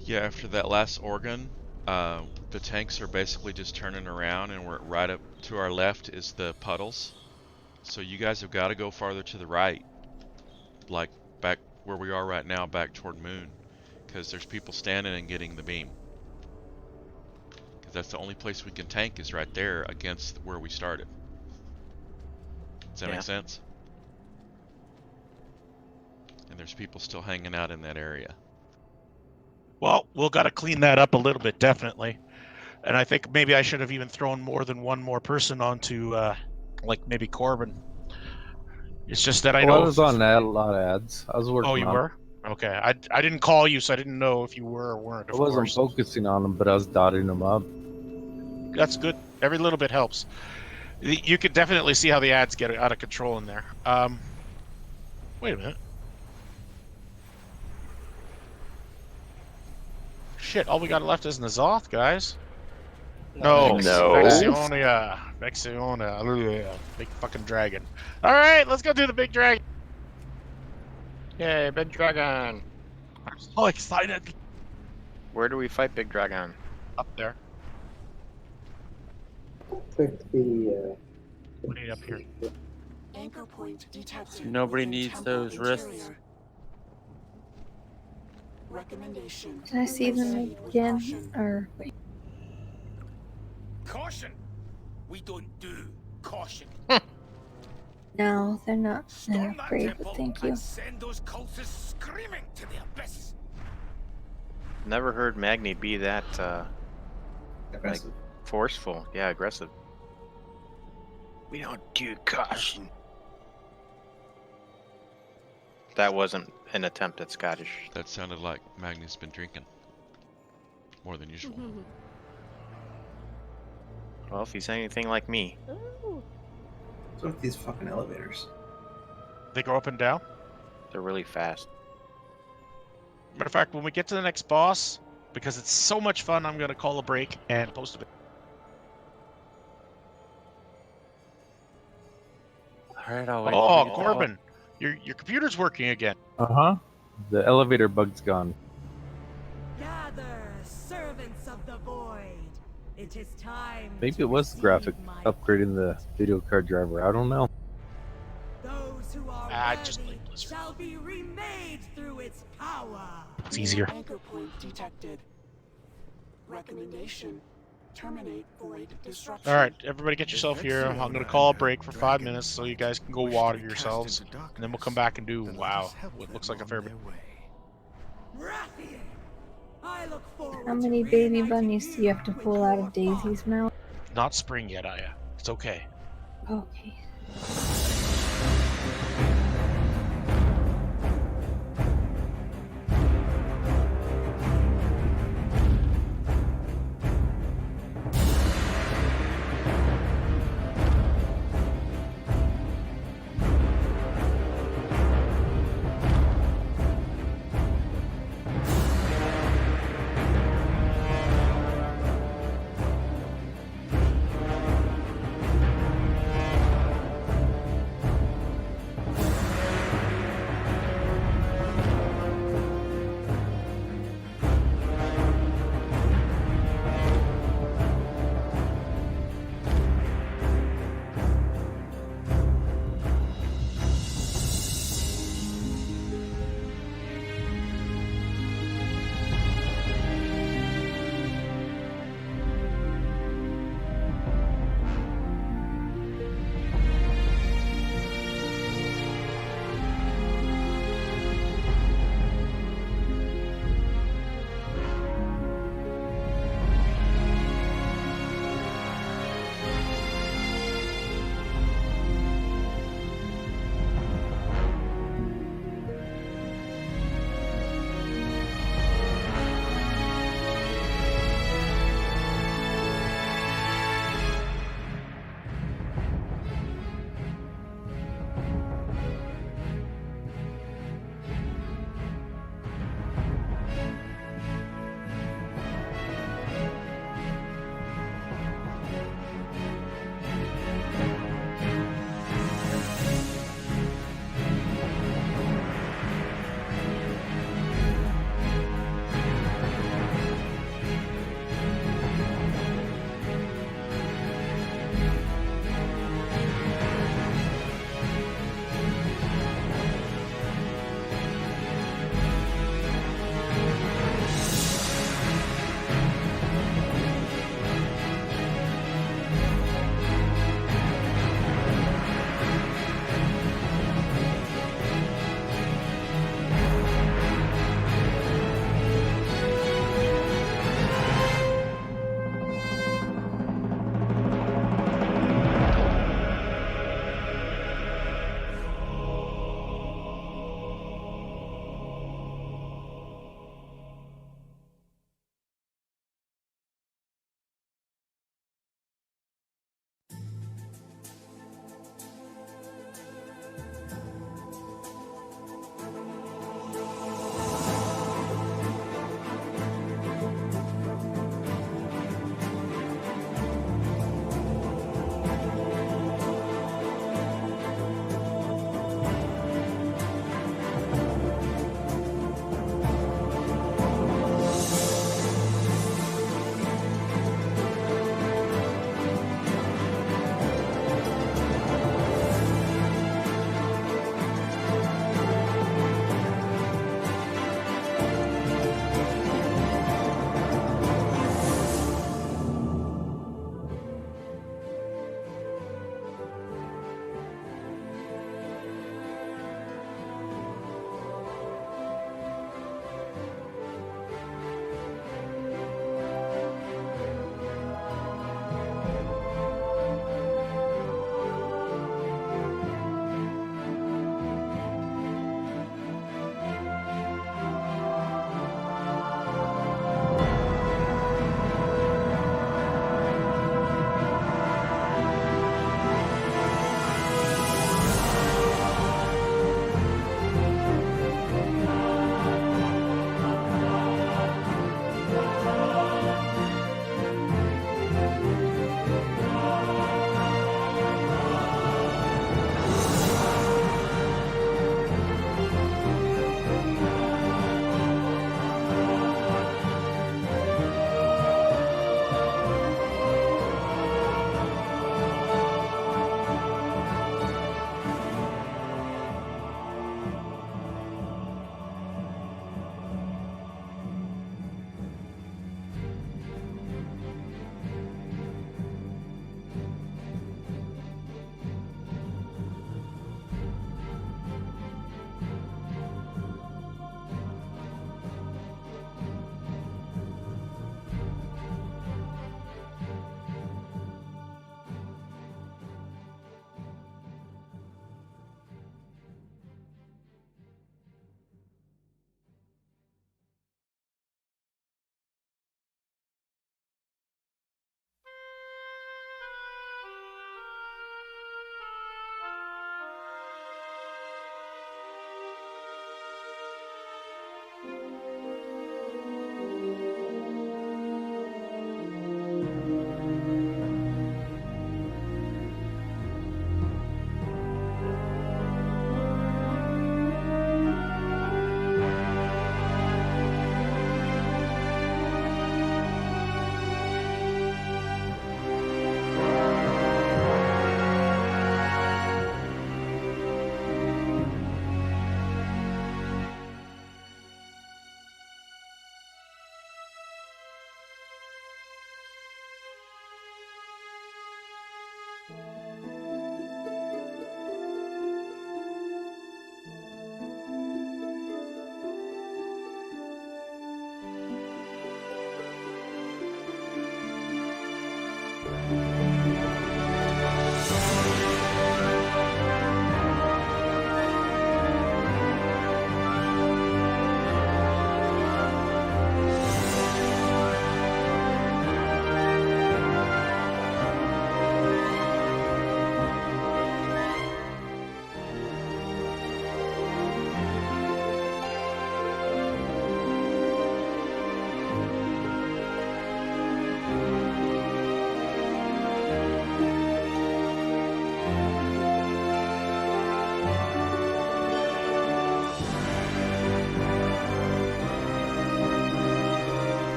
Yeah, after that last organ, the tanks are basically just turning around, and we're right up to our left is the puddles. So you guys have got to go farther to the right, like back where we are right now, back toward Moon, because there's people standing and getting the beam. Because that's the only place we can tank is right there against where we started. Does that make sense? And there's people still hanging out in that area. Well, we'll got to clean that up a little bit, definitely. And I think maybe I should have even thrown more than one more person onto, like maybe Corbin. It's just that I know. I was on a lot of ads. I was working. Oh, you on were? Okay. I didn't call you, so I didn't know if you were or weren't. I wasn't focusing on them, but I was dotting them up. That's good. Every little bit helps. You could definitely see how the ads get out of control in there. Wait a minute. Shit, all we got left is Ny'alotha, guys. No. Vexiona. Big fucking dragon. Alright, let's go do the big dragon. Yay, Big Dragon! I'm so excited. Where do we fight Big Dragon? Up there. Click the. What do you up here? Anchor point detected. Nobody within needs temple those wrists. interior. Recommendation. Can I see them Proceed with again? caution. Or wait. Caution! We don't do caution. No, they're not. They're Storm that brave, temple but thank you. and send those cultists screaming to the abyss. Never heard Magni be that Aggressive. like forceful. Yeah, aggressive. We don't do caution. That wasn't an attempt at Scottish. That sounded like Magni's been drinking more than usual. Well, if he's anything like me. What's up with these fucking elevators? They go up and down? They're really fast. Matter of fact, when we get to the next boss, because it's so much fun, I'm gonna call a break and post a bit. Alright, I'll wait. Oh, Corbin, your computer's working again. The elevator bug's gone. Gather, servants of the void. It is time. Maybe it was the graphic upgrading the video card driver. I don't know. Those who are just worthy play Blizzard. shall be remade through its power. It's easier. Anchor point detected. Recommendation. Terminate void disruption. All right, everybody get yourself here. I'm gonna call a break for 5 minutes so you guys can go water yourselves, and then we'll come back and do what looks like a fair bit. I look forward How many baby bunnies do you have to pull out of Daisy's mouth? Not spring yet, Aya. It's okay. Okay.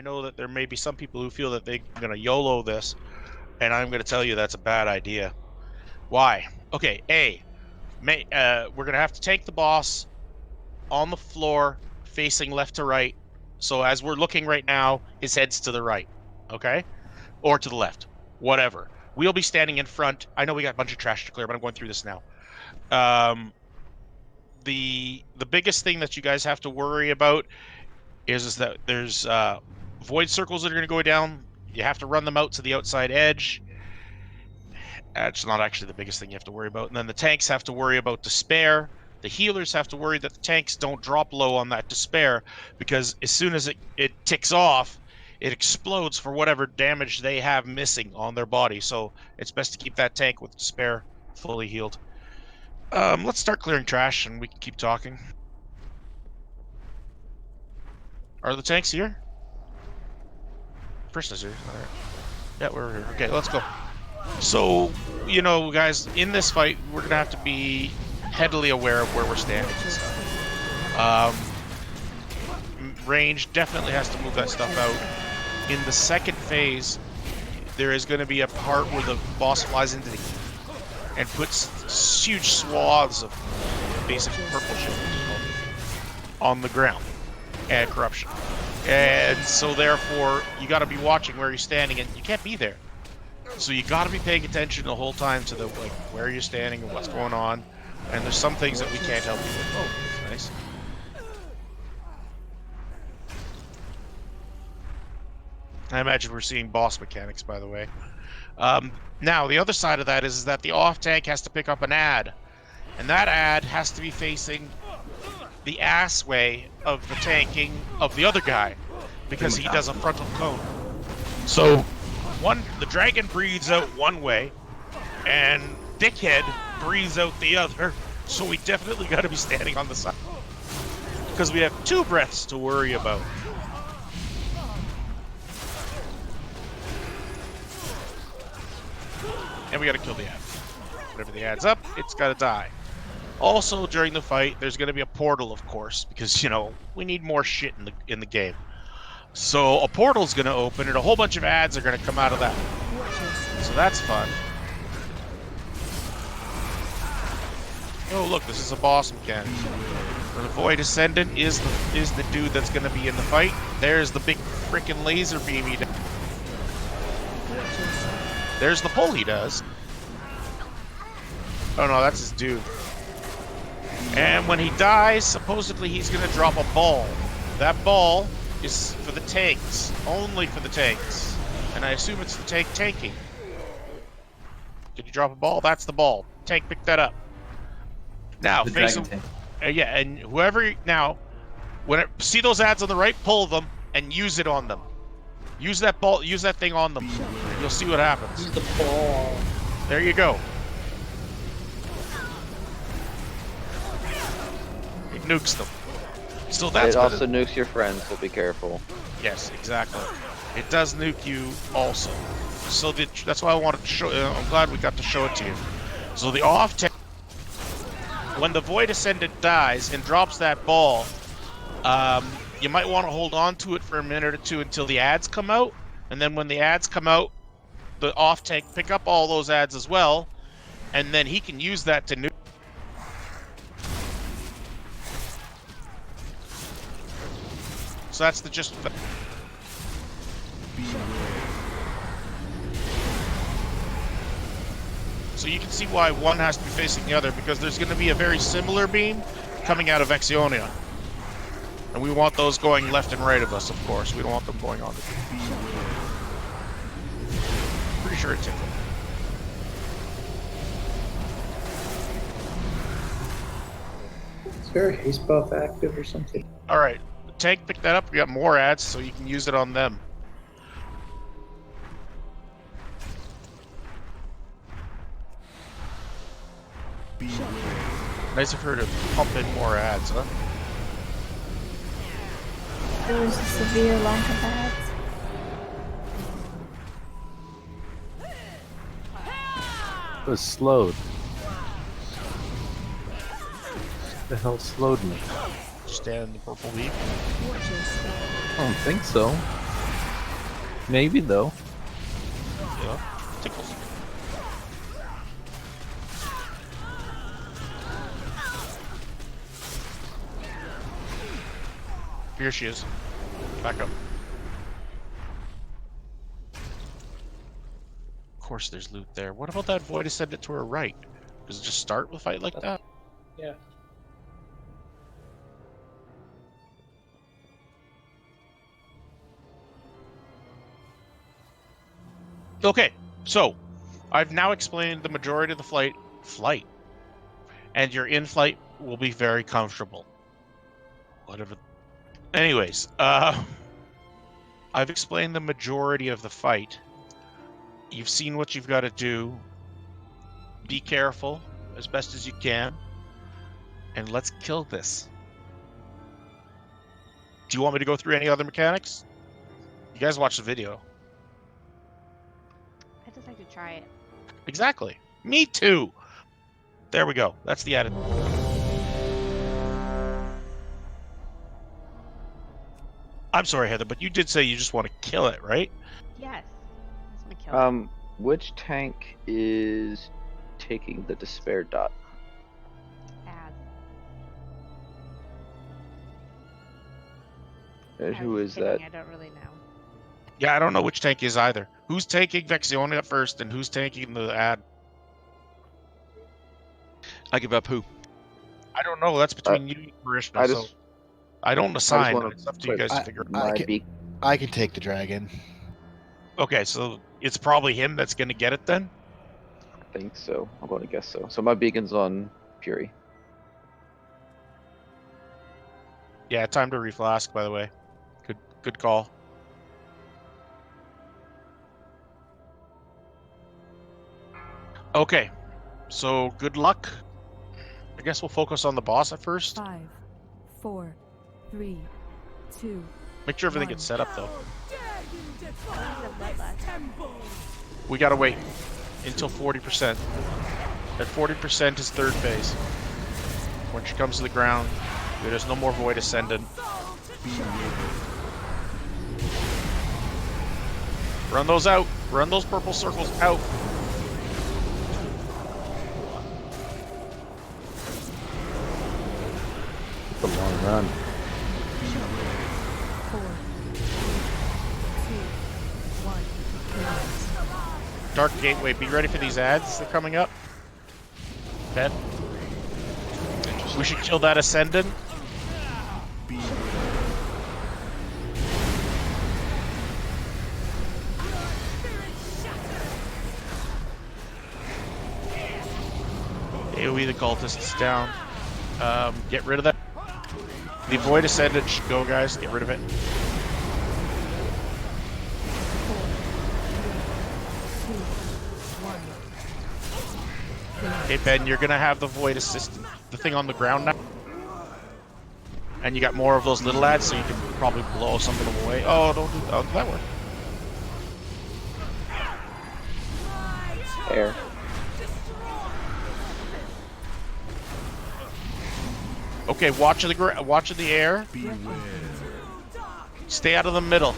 I know that there may be some people who feel that they're going to YOLO this, and I'm going to tell you that's a bad idea. Why? Okay, we're going to have to take the boss on the floor, facing left to right. So as we're looking right now, his head's to the right, okay? Or to the left, whatever. We'll be standing in front. I know we got a bunch of trash to clear, but I'm going through this now. The biggest thing that you guys have to worry about is that there's void circles that are going to go down. You have to run them out to the outside edge. It's not actually the biggest thing you have to worry about. And then the tanks have to worry about despair. The healers have to worry that the tanks don't drop low on that despair, because as soon as it ticks off, it explodes for whatever damage they have missing on their body. So it's best to keep that tank with despair fully healed. Let's start clearing trash and we can keep talking. Are the tanks here? Person's here. All right. Yeah, we're here. Okay, let's go. So, you know, guys, in this fight, we're gonna have to be heavily aware of where we're standing and stuff. Range definitely has to move that stuff out. In the second phase, there is going to be a part where the boss flies into the and puts huge swaths of basically purple shit on the ground and corruption. And so therefore, you got to be watching where you're standing, and you can't be there. So you got to be paying attention the whole time to the where you're standing and what's going on. And there's some things that we can't help you with. Oh, that's nice. I imagine we're seeing boss mechanics, by the way. Now, the other side of that is that the off tank has to pick up an ad. And that ad has to be facing the ass way of the tanking of the other guy, because he does a frontal cone. So, the dragon breathes out one way, and Dickhead breathes out the other. So we definitely got to be standing on the side, because we have two breaths to worry about. And we gotta kill the ad. Whenever the ad's up, it's gotta die. Also, during the fight, there's gonna be a portal, of course, because, you know, we need more shit in the game. So a portal's gonna open, and a whole bunch of ads are gonna come out of that. So that's fun. Oh, look, this is a boss mechanic. The Void Ascendant is the dude that's gonna be in the fight. There's the big frickin' laser beam he does. There's the pull he does. Oh no, that's his dude. And when he dies, supposedly he's gonna drop a ball. That ball is for the tanks. Only for the tanks. And I assume it's the tank tanking. Did you drop a ball? That's the ball. Tank picked that up. Now, face him. Yeah, and whoever... Now, see those ads on the right? Pull them and use it on them. Use that ball, use that thing on them. You'll see what happens. Use the ball. There you go. It nukes them. So that's it also nukes your friends, so be careful. Yes, exactly. It does nuke you also. So that's why I wanted to show. I'm glad we got to show it to you. So the off tank, when the Void Ascendant dies and drops that ball, you might want to hold on to it for a minute or two until the ads come out, and then when the ads come out, the off tank pick up all those ads as well, and then he can use that to nuke. So that's the gist of it. So you can see why one has to be facing the other, because there's going to be a very similar beam coming out of Exionia. And we want those going left and right of us, of course. We don't want them going on the Pretty sure it's tickled. Is there a haste buff active or something? Alright, the tank picked that up. We got more ads, so you can use it on them. Nice of her to pump in more ads, huh? There was a severe lack of ads. It was slowed. The hell slowed me? Stand in the purple leaf. I don't think so. Maybe though. Yeah, tickles. Here she is. Back up. Of course there's loot there. What about that void ascendant to her right? Does it just start with a fight like that? Yeah. Okay, so I've now explained the majority of the flight, and your in-flight will be very comfortable. Whatever. Anyways, I've explained the majority of the fight. You've seen what you've got to do. Be careful as best as you can, and let's kill this. Do you want me to go through any other mechanics? You guys watch the video. I'd just like to try it. Exactly. Me too. There we go. That's the edit. I'm sorry, Heather, but you did say you just want to kill it, right? Yes. I just want to kill it. Which tank is taking the despair dot? And who is that? I don't really know. Yeah, I don't know which tank is either. Who's taking Vexion at first, and who's taking the ad? I give up who? I don't know. That's between you and Parishna. So I don't assign. wanna It's up to you guys to figure out. I can take the dragon. Okay, so it's probably him that's going to get it then? I think so. I'm going to guess so. So my beacon's on Fury. Yeah, time to reflask, by the way. Good call. Okay, so good luck. I guess we'll focus on the boss at first. 5, 4, 3, 2. Make sure everything gets set up, though. Temple. We gotta wait until 40%. At 40% is third phase. When she comes to the ground, there's no more void ascendant. Run those out. Run those purple circles out. It's a long run. 4, 2, 1. Dark Gateway, be ready for these ads. They're coming up. Ben? We should kill that Ascendant. AoE the cultists down. Get rid of that. The Void Ascendant should go, guys. Get rid of it. Okay, Ben, you're gonna have the Void Assistant, the thing on the ground now. And you got more of those little ads, so you can probably blow some of them away. Oh, don't do that. Oh, did that work? Air. Okay, watch the air. Stay out of the middle.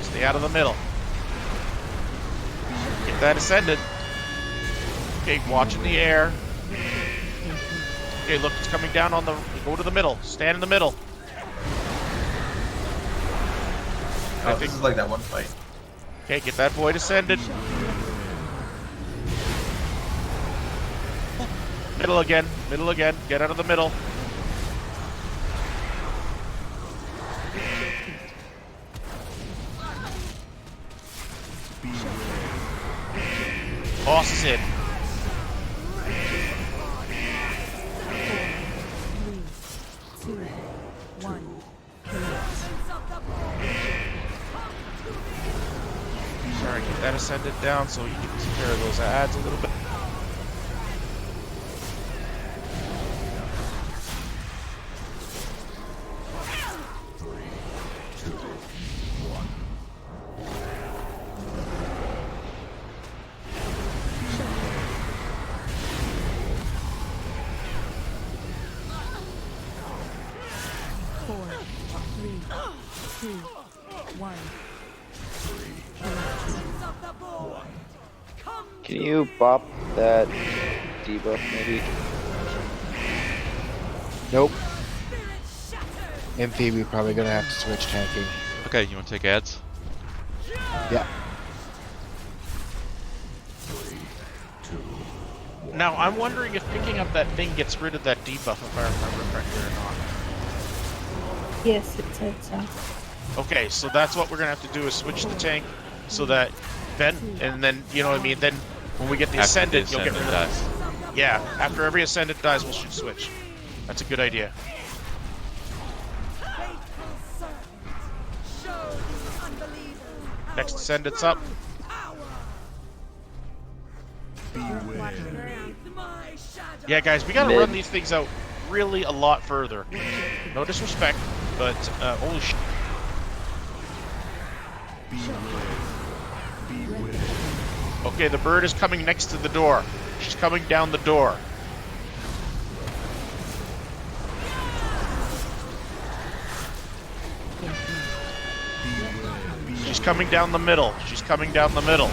Stay out of the middle. Get that Ascendant. Okay, watch in the air. Okay, look, it's coming down on the... Go to the middle. Stand in the middle. Oh, this is like that one fight. Okay, get that Void Ascendant. Middle again. Middle again. Get out of the middle. Boss is in. 3, 2, 1. Sorry, get that Ascendant down so you can take care of those ads a little bit. 2, 1. Can you bop that debuff maybe? Nope. Impy, we're probably gonna have to switch tanking. Okay, you want to take ads? Yeah. Now, I'm wondering if picking up that thing gets rid of that debuff, if I remember correctly or not. Yes, it said so. Okay, so that's what we're gonna have to do is switch the tank so that then, and then, you know what I mean, then when we get the After the Ascendant, you'll get rid of dies. Yeah, after every Ascendant dies, we'll shoot switch. That's a good idea. Next Ascendant's up. Yeah, guys, we gotta run these things out really a lot further. No disrespect, but holy shit. Okay, the bird is coming next to the door. She's coming down the door. She's coming down the middle. She's coming down the middle.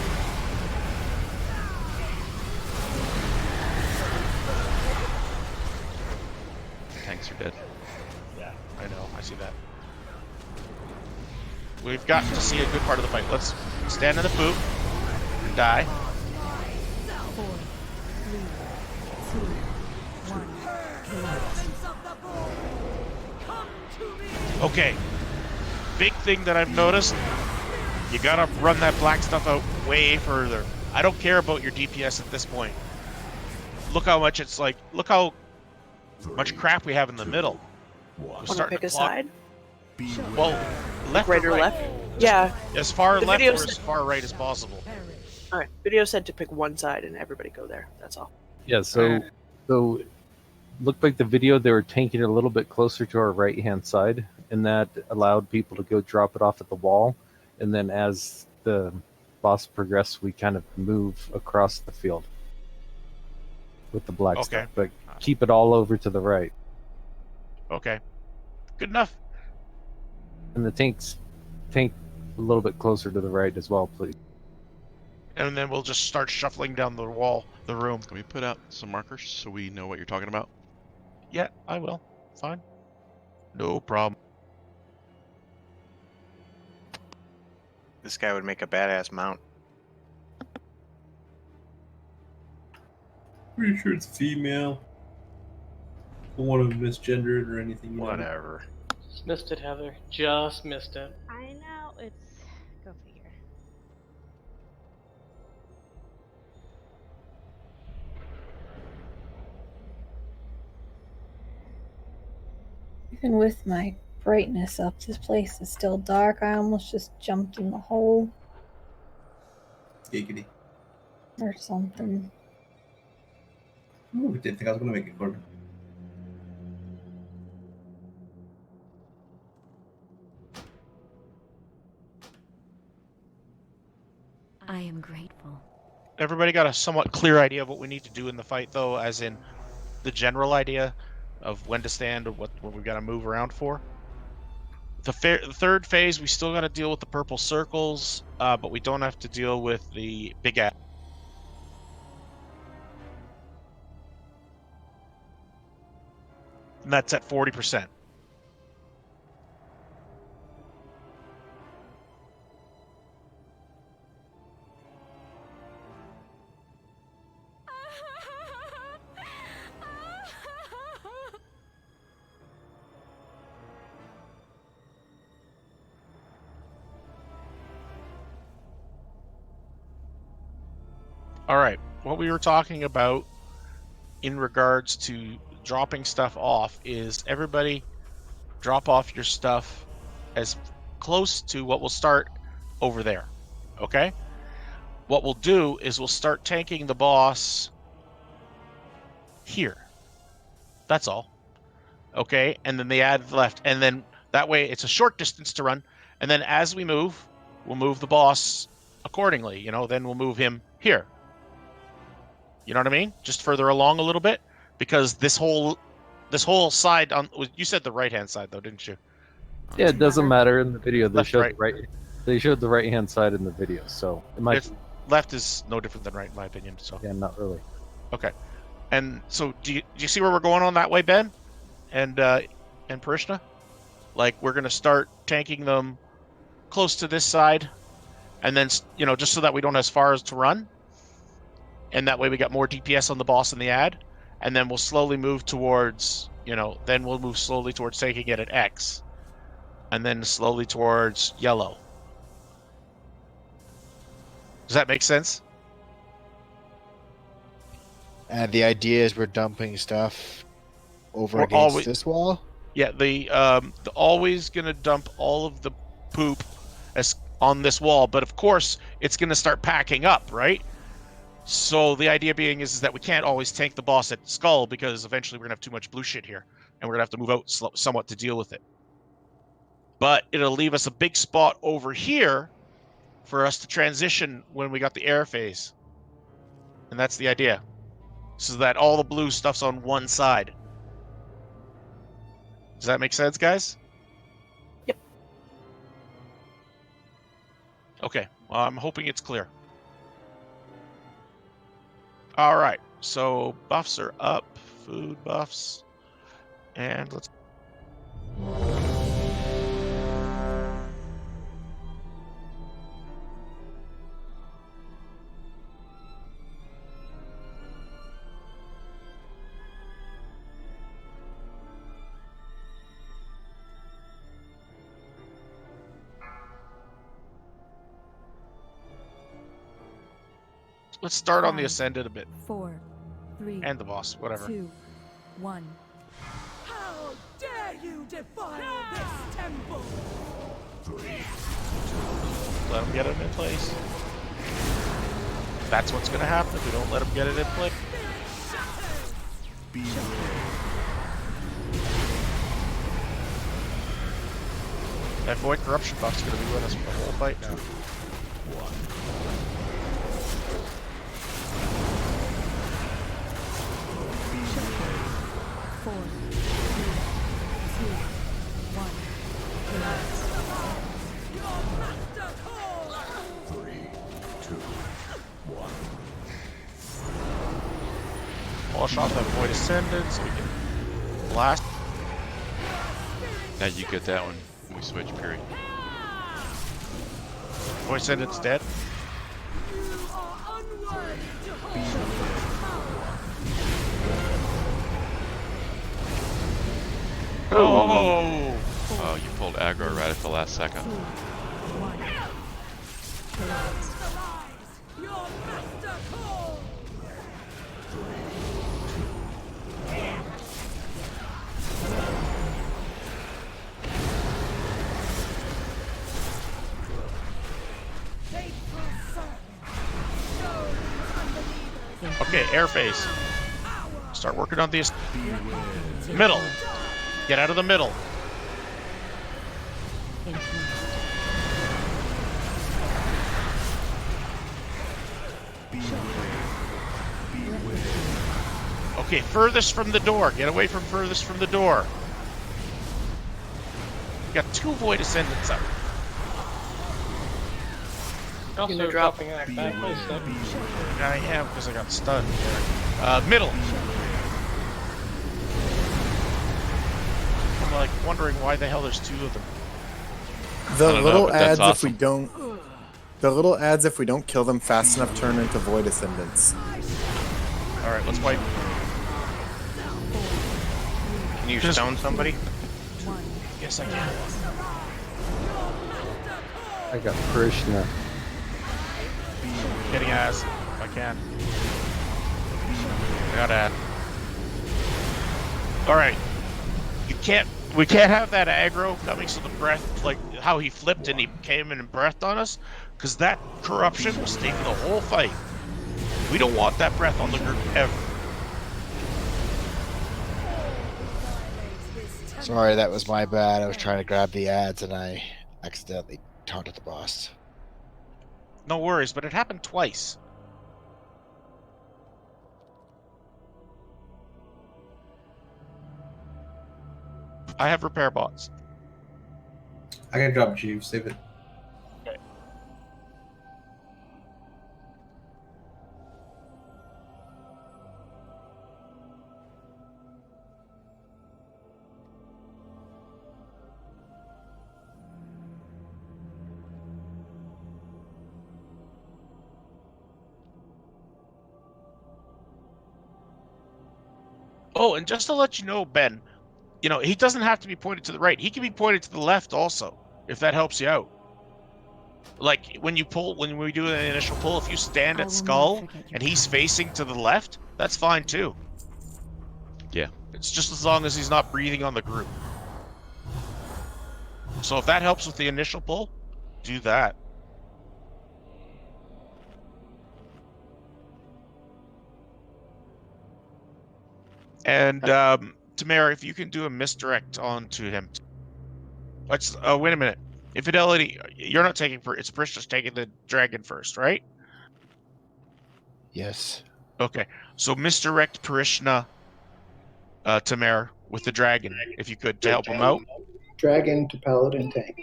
Tanks are dead. Yeah, I know. I see that. We've got to see a good part of the fight. Let's stand in the boot and die. 4, 3, 2, 1. Okay. Big thing that I've noticed, you gotta run that black stuff out way further. I don't care about your DPS at this point. Look how much it's like, look how much crap we have in the middle. Want to pick a side? Well, left Right or right? left? Yeah. As far The left video or said- as far right as possible. Alright, video said to pick one side and everybody go there. That's all. Yeah, so looked like the video they were tanking a little bit closer to our right hand side, and that allowed people to go drop it off at the wall, and then as the boss progressed, we kind of move across the field with the black stuff, but keep it all over to the right. Okay. Good enough. And the tank a little bit closer to the right as well, please. And then we'll just start shuffling down the wall, the room. Can we put out some markers so we know what you're talking about? Yeah, I will. Fine. No problem. This guy would make a badass mount. Pretty sure it's female. Don't want to misgender it or anything. Whatever. Just missed it, Heather. Just missed it. I know, it's... Go figure. Even with my brightness up, this place is still dark. I almost just jumped in the hole Giggity. or something. Oh, I didn't think I was going to make it, Corbin. I am grateful. Everybody got a somewhat clear idea of what we need to do in the fight, though, as in the general idea of when to stand or what we've got to move around for. The third phase, we still got to deal with the purple circles, but we don't have to deal with the big ass. And that's at 40%. All right, what we were talking about in regards to dropping stuff off is everybody drop off your stuff as close to what will start over there, okay? What we'll do is we'll start tanking the boss here. That's all. Okay, and then they add left, and then that way it's a short distance to run, and then as we move, we'll move the boss accordingly, you know, then we'll move him here. You know what I mean? Just further along a little bit, because this whole side on, you said the right hand side though, didn't you? Yeah, it doesn't matter in the video. They Left, showed right. the right. They showed the right hand side in the video, so it might. It's, left is no different than right, in my opinion. So Yeah, not really. okay. And so, do you see where we're going on that way, Ben? And Parishna? Like, we're gonna start tanking them close to this side, and then just so that we don't have as far as to run, and that way we got more DPS on the boss and the ad, and then we'll slowly move towards then we'll move slowly towards taking it at X, and then slowly towards yellow. Does that make sense? And the idea is we're dumping stuff over We're against always- this wall. Yeah, the always gonna dump all of the poop as on this wall, but of course it's gonna start packing up, right? So the idea being is that we can't always tank the boss at Skull, because eventually we're gonna have too much blue shit here, and we're gonna have to move out somewhat to deal with it. But it'll leave us a big spot over here for us to transition when we got the air phase, and that's the idea, so that all the blue stuff's on one side. Does that make sense, guys? Yep. Okay, well, I'm hoping it's clear. All right, so buffs are up, food buffs, and let's... Let's start on the 5, Ascended a bit. 4, 3, And the boss, whatever. 2, 1. How dare you defile this temple! Let them get it in place. That's what's gonna happen if we don't let them get it in place. That Void Corruption buff's gonna be with us for the whole fight now. Polish off that Void Ascendant so we can blast. Now you get that one when we switch period. Void Ascendant's dead. Oh! Oh, you pulled aggro right at the last second. Okay, air phase. Start working on these. Middle. Get out of the middle. Okay, furthest from the door. Get away from furthest from the door. We got 2 Void Ascendants up. Also dropping that back place there. I am, because I got stunned. Middle. I'm like wondering why the hell there's 2 of them. The little but that's ads, awesome. the little ads, if we don't kill them fast enough, turn into Void Ascendants. All right, let's wipe. Can you stone somebody? Yes, I can. I got Parishna. Getting ass, if I can. I got ad. All right. We can't have that aggro coming to the breath, like how he flipped and he came in and breathed on us, because that corruption was taking the whole fight. We don't want that breath on the group ever. Sorry, that was my bad. I was trying to grab the ads and I accidentally taunted the boss. No worries, but it happened twice. I have repair bots. I gotta drop G. Save it. Oh, and just to let you know, Ben, you know, he doesn't have to be pointed to the right. He can be pointed to the left also, if that helps you out. Like when you pull, when we do an initial pull, if you stand at skull and he's facing to the left, that's fine too. Yeah. It's just as long as he's not breathing on the group. So if that helps with the initial pull, do that. And Tamara, if you can do a misdirect onto him. Let's wait a minute. Infidelity, you're not taking it's Parishna's taking the dragon first, right? Yes. Okay. So misdirect Parishna Tamara with the dragon, if you could, to help him out. Dragon to paladin tank.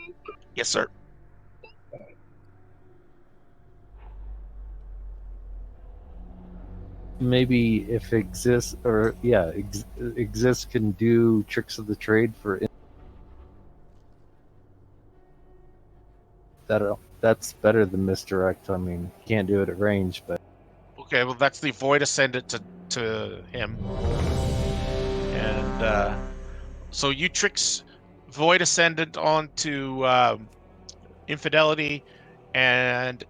Yes, sir. Maybe if exists, or yeah, exists can do tricks of the trade for. That's better than misdirect. I mean, can't do it at range, but Okay, well that's the void ascendant to him. And so you tricks void ascendant onto infidelity and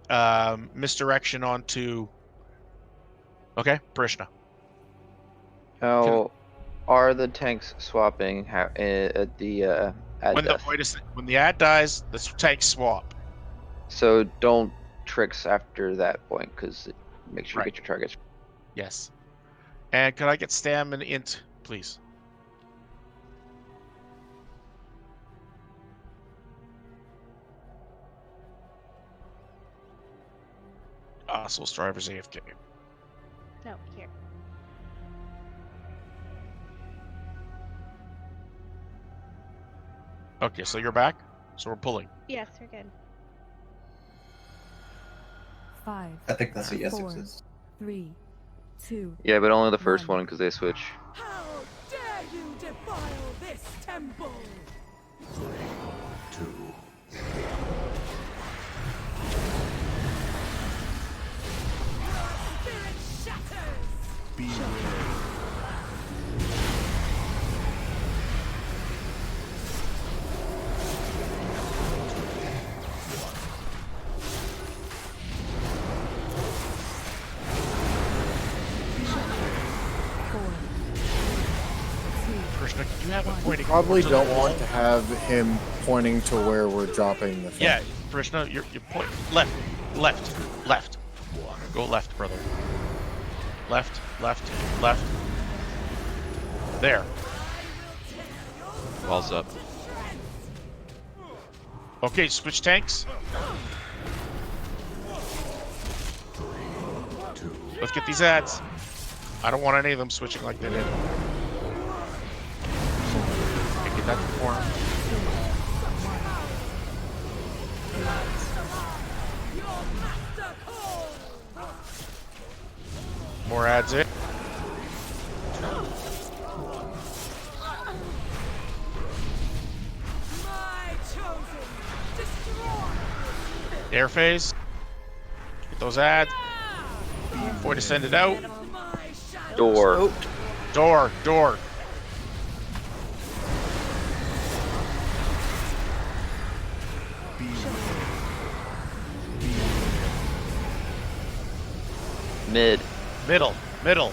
misdirection onto okay, Parishna. How are the tanks swapping at the ad When death? when the ad dies, the tanks swap. So don't tricks after that point, because make sure you get your targets. Yes. And could I get stam and int, please? Soul Striver's AFK. No, here. Okay, so you're back? So we're pulling. Yes, we're good. 5. I think that's a yes 4, exists. 3, 2. Yeah, but only the first one because they switch. How dare you defile this temple? 3, 2. Spirit shatters. Beware. Krishna, can you have a pointing? Probably to the don't wall? want to have him pointing to where we're dropping the thing. Yeah, Krishna, you're point left, left. Go left, brother. Left. There. Balls up. Okay, switch tanks. Let's get these ads. I don't want any of them switching like they did. Okay, get that to the corner. More ads in. My chosen. Destroy. Air phase. Get those ads. Before to send it out. Door. Door. Middle.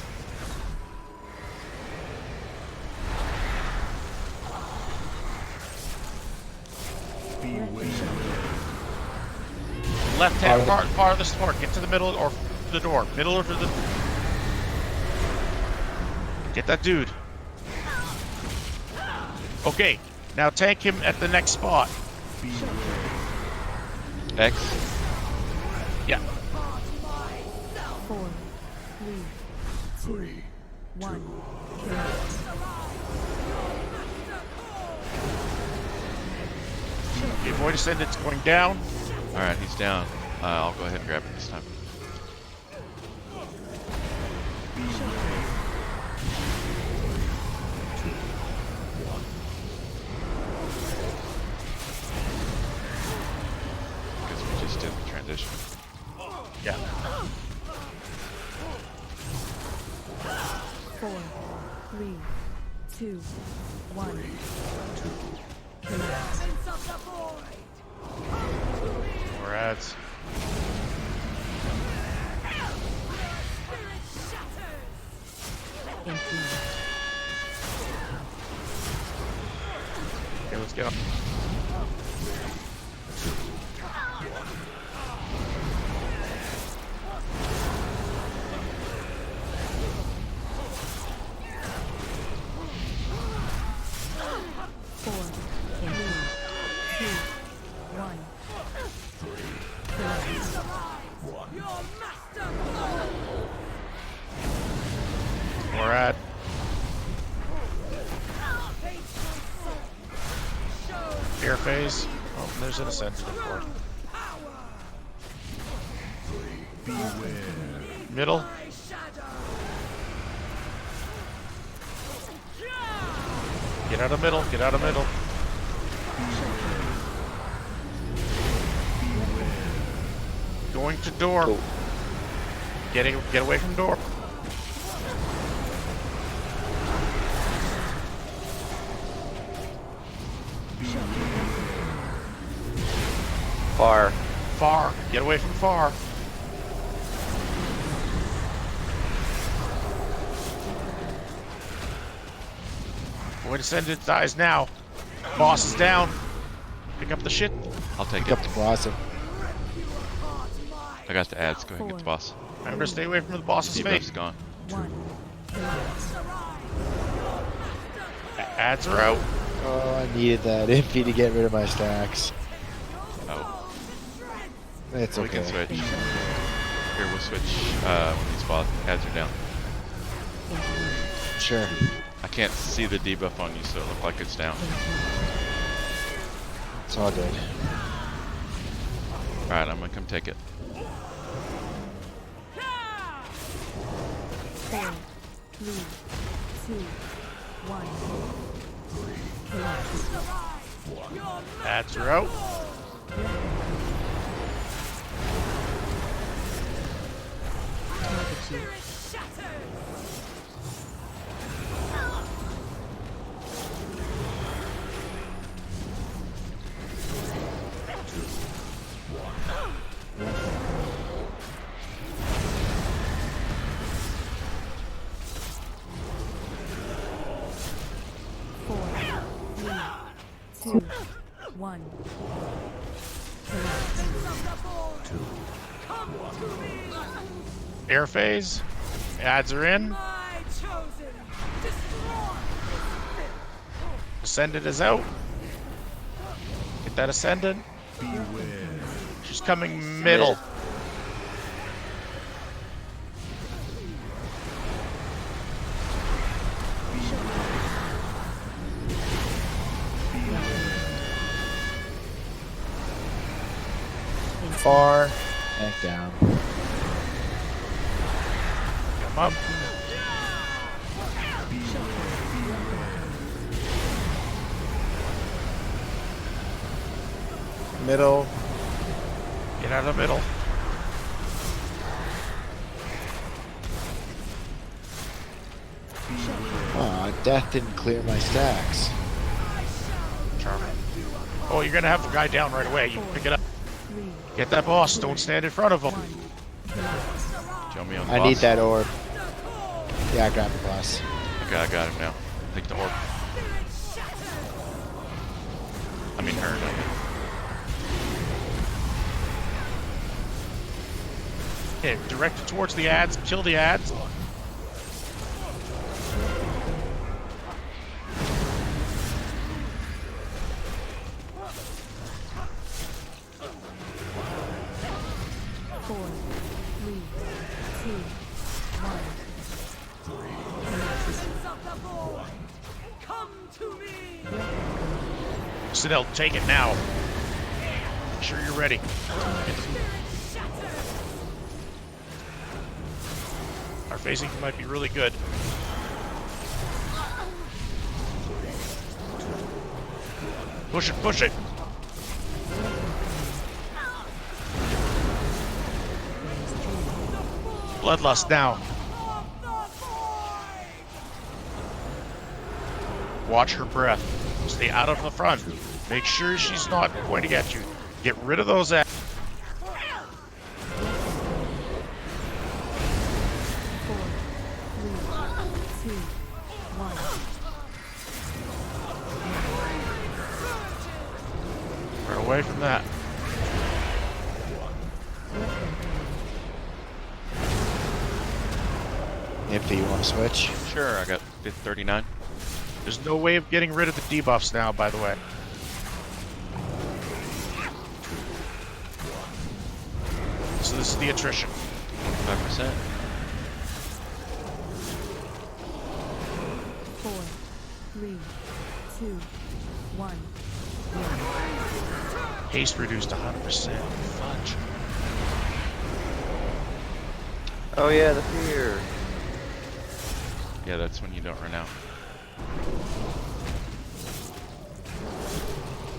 Left hand farthest door. Get to the middle or the door. Middle or to the. Get that dude. Okay, now tank him at the next spot. X. Yeah. 4, 3, 2, 1. Void Ascendant's going down. Alright, he's down. I'll go ahead and grab it this time. Because we just did the transition. Yeah. 4, 3, 2, 1. More ads. Okay, let's go. More ad. Air phase. Oh, there's an ascent to the floor. Middle. Get out of middle. Get out of middle. Going to door. Cool. Get away from door. Far. Far. Get away from far. Void Ascendant dies now. Boss is down. Pick up the shit. I'll take Pick it. up the blossom. I got the ads. Go ahead and get the boss. Remember to stay away from the boss's Debuff's face. gone. Ads are out. Oh, I needed that Impy to get rid of my stacks. Oh. It's We okay. can switch. Here, we'll switch when these boss ads are down. Sure. I can't see the debuff on you, so it looks like it's down. It's all good. Alright, I'm gonna come take it. 4, 3, 2, 1. Ads are out. Two, one. Air phase. Ads are in. Ascendant is out. Get that Ascendant. She's coming middle. Far. Back down. Come up. Middle. Get out of the middle. Aw, death didn't clear my stacks. Charming. Oh, you're gonna have the guy down right away. You pick it up. Get that boss. Don't stand in front of him. Show me on the I boss. need that orb. Yeah, I grabbed the boss. Okay, I got him now. Take the orb. I mean her. Okay, direct it towards the ads. Kill the ads. Citadel, take it now. sure you're ready. Our phasing might be really good. Push it, push it. Bloodlust now. Watch her breath. Stay out of the front. Make sure she's not pointing at you. Get rid of those ads. 4, 3, 2, 1. Run away from that. Ny'alotha, you want to switch? Sure, I got 39. There's no way of getting rid of the debuffs now, by the way. So this is the attrition. 5%. 4, 3, 2, 1. Haste reduced 100%. Fudge. Oh yeah, the fear. Yeah, that's when you don't run out.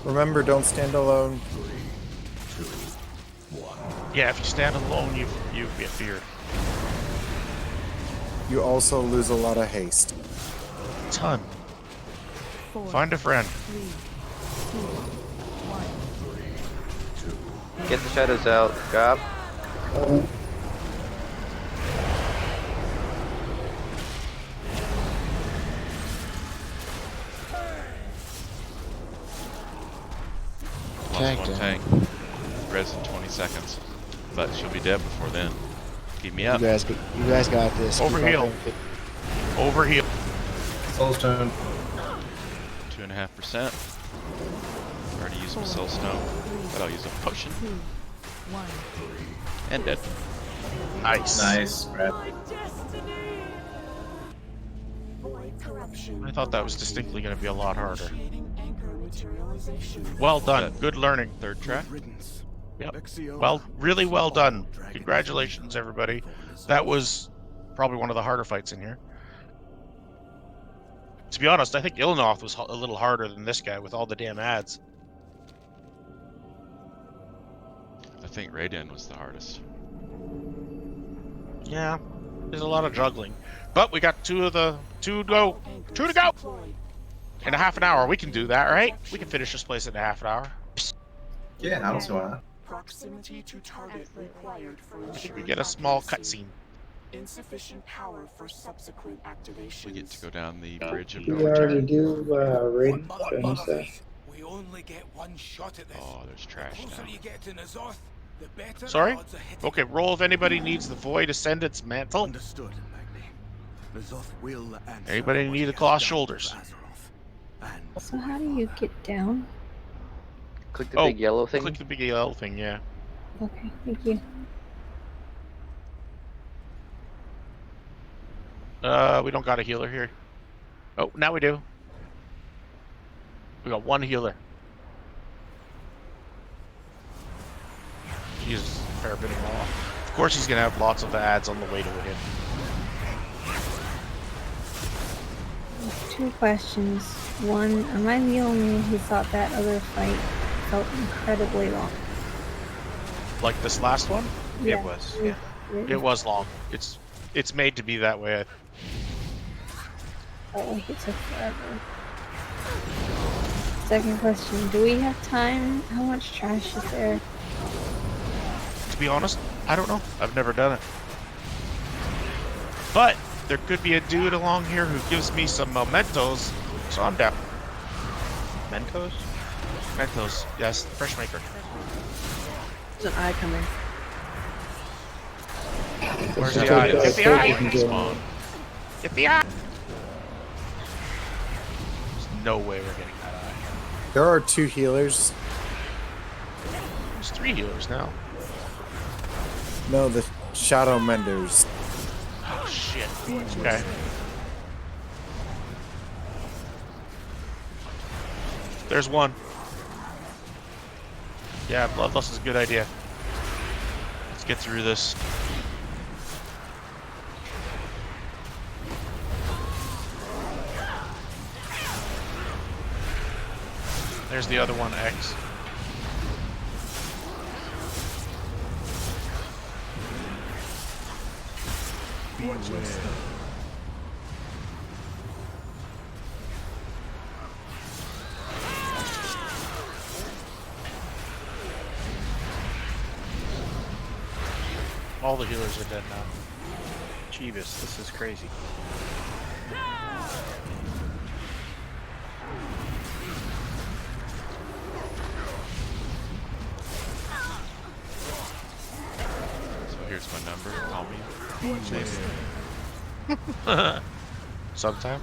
Remember, don't stand alone. Yeah, if you stand alone, you get feared. You also lose a lot of haste. Ton. 4, Find a friend. 3, 2, 1. Get the shadows out, Gob. Lost Tanked one him. tank. Res in 20 seconds. But she'll be dead before then. Keep me up. You guys got this. Keep Overheal. up. Overheal. Soul Stone. 2.5%. Already used my soul stone, but I'll use a potion. 2, 1. And dead. Nice. Nice, Brad. I thought that was distinctly going to be a lot harder. Well done. Good learning. Third track. Yep. Well, really well done. Congratulations, everybody. That was probably one of the harder fights in here. To be honest, I think Ny'alotha was a little harder than this guy with all the damn ads. I think Raiden was the hardest. Yeah, there's a lot of juggling. But we got two to go. In a half an hour, we can do that, right? We can finish this place in a half an hour. Yeah, I don't see why not. Proximity to target required for We get a small cutscene. Insufficient power for subsequent activation. We get to go down the bridge of We no already return. do raid finish that. We only get one shot at this. Oh, there's trash The closer now. you get to Ny'alotha, the better Sorry? odds of hitting. Okay, roll if anybody needs the void ascend its mantle. Understood, Magni. Ny'alotha will answer Anybody what need he the has cloth done shoulders? for Azeroth. And So how do you get down? Click the big yellow thing. Click the big yellow thing, yeah. Okay, thank you. We don't got a healer here. Oh, now we do. We got one healer. He's a fair bit of law. Of course he's gonna have lots of ads on the way to him. 2 questions. One, am I the only one who thought that other fight felt incredibly long? Like this last one? Yeah. It was, yeah. It was long. It's made to be that way. Felt like it took forever. Second question, do we have time? How much trash is there? To be honest, I don't know. I've never done it. But there could be a dude along here who gives me some mementos, so I'm down. Mentos? Mementos, yes, fresh maker. There's an eye coming. Where's That's the eye? what Get the I eye! can get. Spawn. Get the eye! There's no way we're getting that eye. There are 2 healers. There's 3 healers now. No, the Shadow Menders. Oh shit. Okay. There's one. Yeah, Bloodlust is a good idea. Let's get through this. There's the other one, X. All the healers are dead now. Jeebus, this is crazy. So here's my number. Call me. Sometime.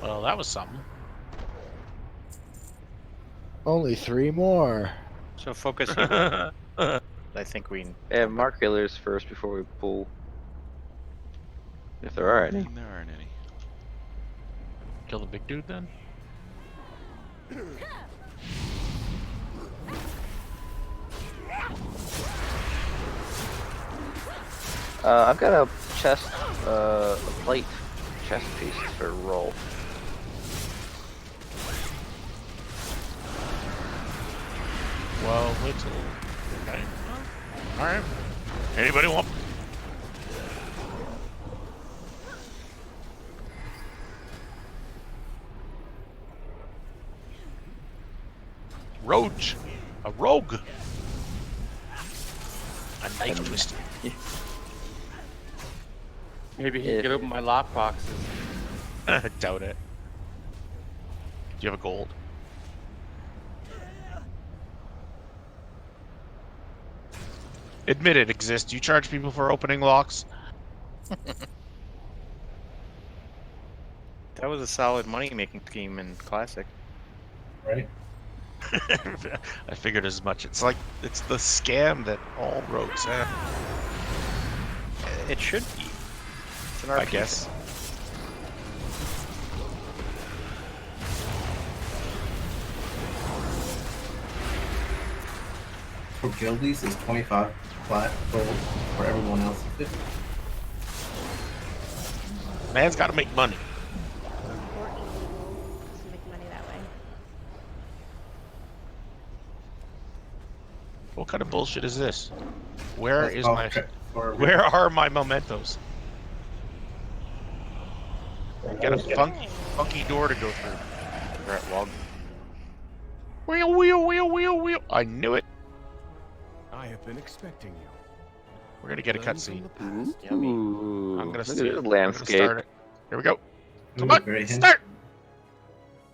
Well, that was something. Only 3 more. So focus healer. I think we. Yeah, mark healers first before we pull. If there are any. There aren't any. Kill the big dude then? I've got a chest, a plate chest piece for roll. Well, wait till. Okay. Alright. Anybody want? Roach! A rogue! A knife twister. Maybe he can open my lock boxes. Doubt it. Do you have a gold? Admit it exists. You charge people for opening locks? That was a solid money-making scheme in Classic. Right? I figured as much. It's like, it's the scam that all rogues have. It should be. It's an I RPG. guess. For guildies, it's 25 flat gold. For everyone else, it's 50. Man's got to make money. Just make money that way. What kind of bullshit is this? Where That's is all my? for Where are my mementos? Get a funky door to go through. We're at log. Wheel, wheel, wheel, wheel, wheel. I knew it. I have been expecting you. We're gonna get a cutscene. Ooh, I'm gonna look at see this it. landscape. Start it. Here we go. Come Ooh, on, very hint. start.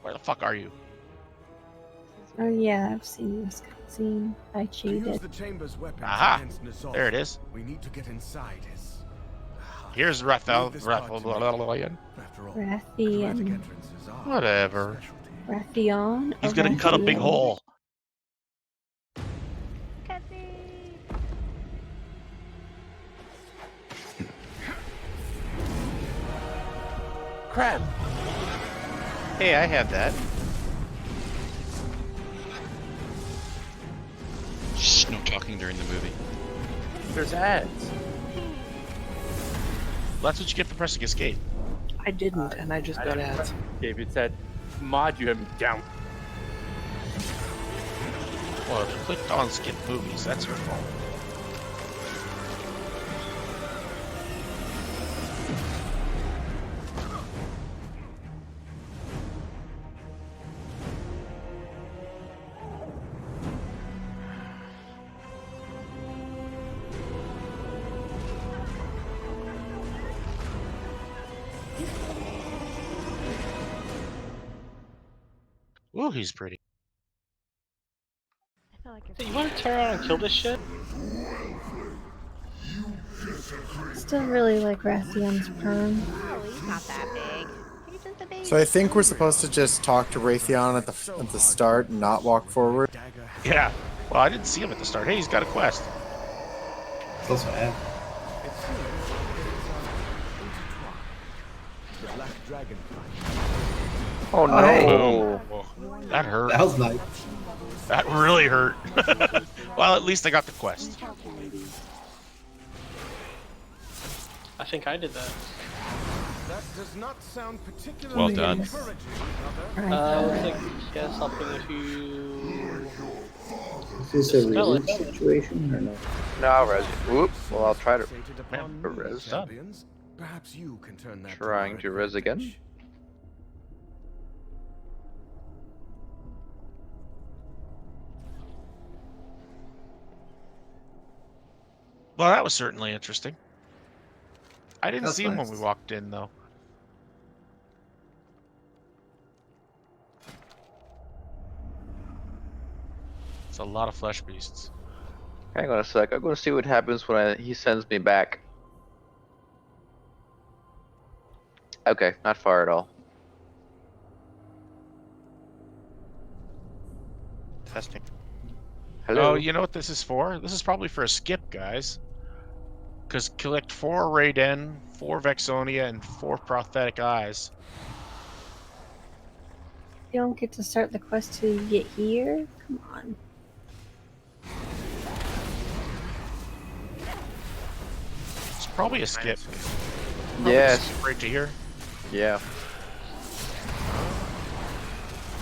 Where the fuck are you? Oh yeah, I've seen this cutscene. I To use cheated. the chamber's weapons Aha! against Ny'alotha, There it is. We need to get inside his. Here's Leave Rathel. this part to me. Rathian. After all, Rathian. chromatic entrances are Whatever. specialty. Rathion. He's gonna cut a big Rathion. hole. Crab! Hey, I have that. Shh, no talking during the movie. There's ads. That's what you get for pressing escape. I didn't, and I just got ads. David said, mod you have down. Well, if you clicked on skip movies, that's your fault. Ooh, he's pretty. I feel like Hey, you want to turn around and kill this shit? Still really like Rathion's perm. Oh, he's not that big. He's just a baby. So I think we're supposed to just talk to Raytheon at the start and not walk forward. Yeah. Well, I didn't see him at the start. Hey, he's got a quest. It's also ad. It seems Oh no! Boom. Whoa. That hurt. That was nice. That really hurt. Well, at least I got the quest. I think I did that. That does not sound particularly Well done. encouraging, Looks like he has something if you. Is this a Dispel release it. situation or no? No, I'll res you. Whoop. Well, I'll try to upon res. champions. Perhaps you can turn that Trying to res again. Well, that was certainly interesting. I didn't That's see him when nice. we walked in, though. It's a lot of flesh beasts. Hang on a sec. I'm going to see what happens when he sends me back. Okay, not far at all. Testing. Hello. Oh, you know what this is for? This is probably for a skip, guys. Because collect 4 Raiden, 4 Vexonia, and 4 Prophetic Eyes. You don't get to start the quest till you get here? Come on. It's probably a skip. Probably Yes. a skip right to here. Yeah.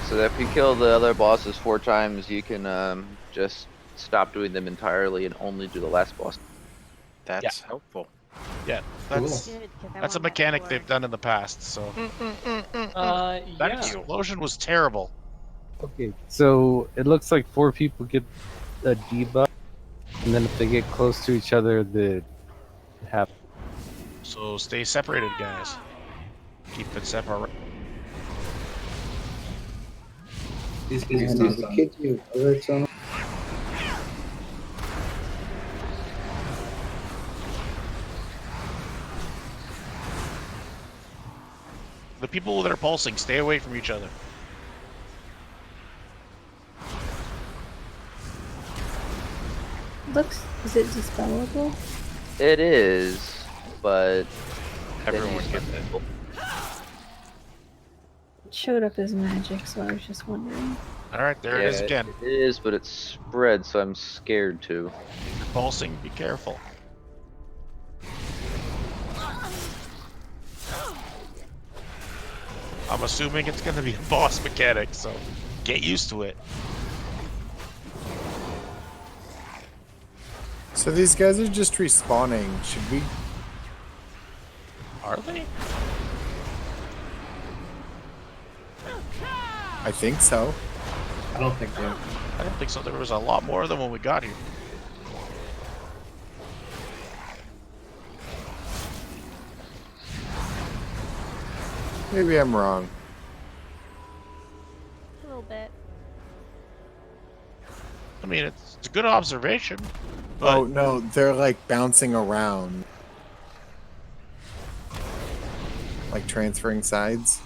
So if you kill the other bosses 4 times, you can just stop doing them entirely and only do the last boss. That's helpful. Yeah, that's Good, 'cause I that's a want that to mechanic work. they've done in the past. So that Yeah. explosion was terrible. Okay, so it looks like 4 people get a debuff, and then if they get close to each other, the happens. So stay separated, guys. Keep it separate. These And kids is the kid you alerts on? The people that are pulsing, stay away from each other. Is it dispellable? It is, but Everyone gets it. It showed up as magic, so I was just wondering. All right, there it is again. It is, but it's spread, so I'm scared to. If you're pulsing, be careful. I'm assuming it's going to be a boss mechanic, so get used to it. So these guys are just respawning. Should we? Are they? I think so. I don't think so. I don't think so. There was a lot more of them when we got here. Maybe I'm wrong. A little bit. I mean, it's a good observation. But Oh no, they're like bouncing around, like transferring sides.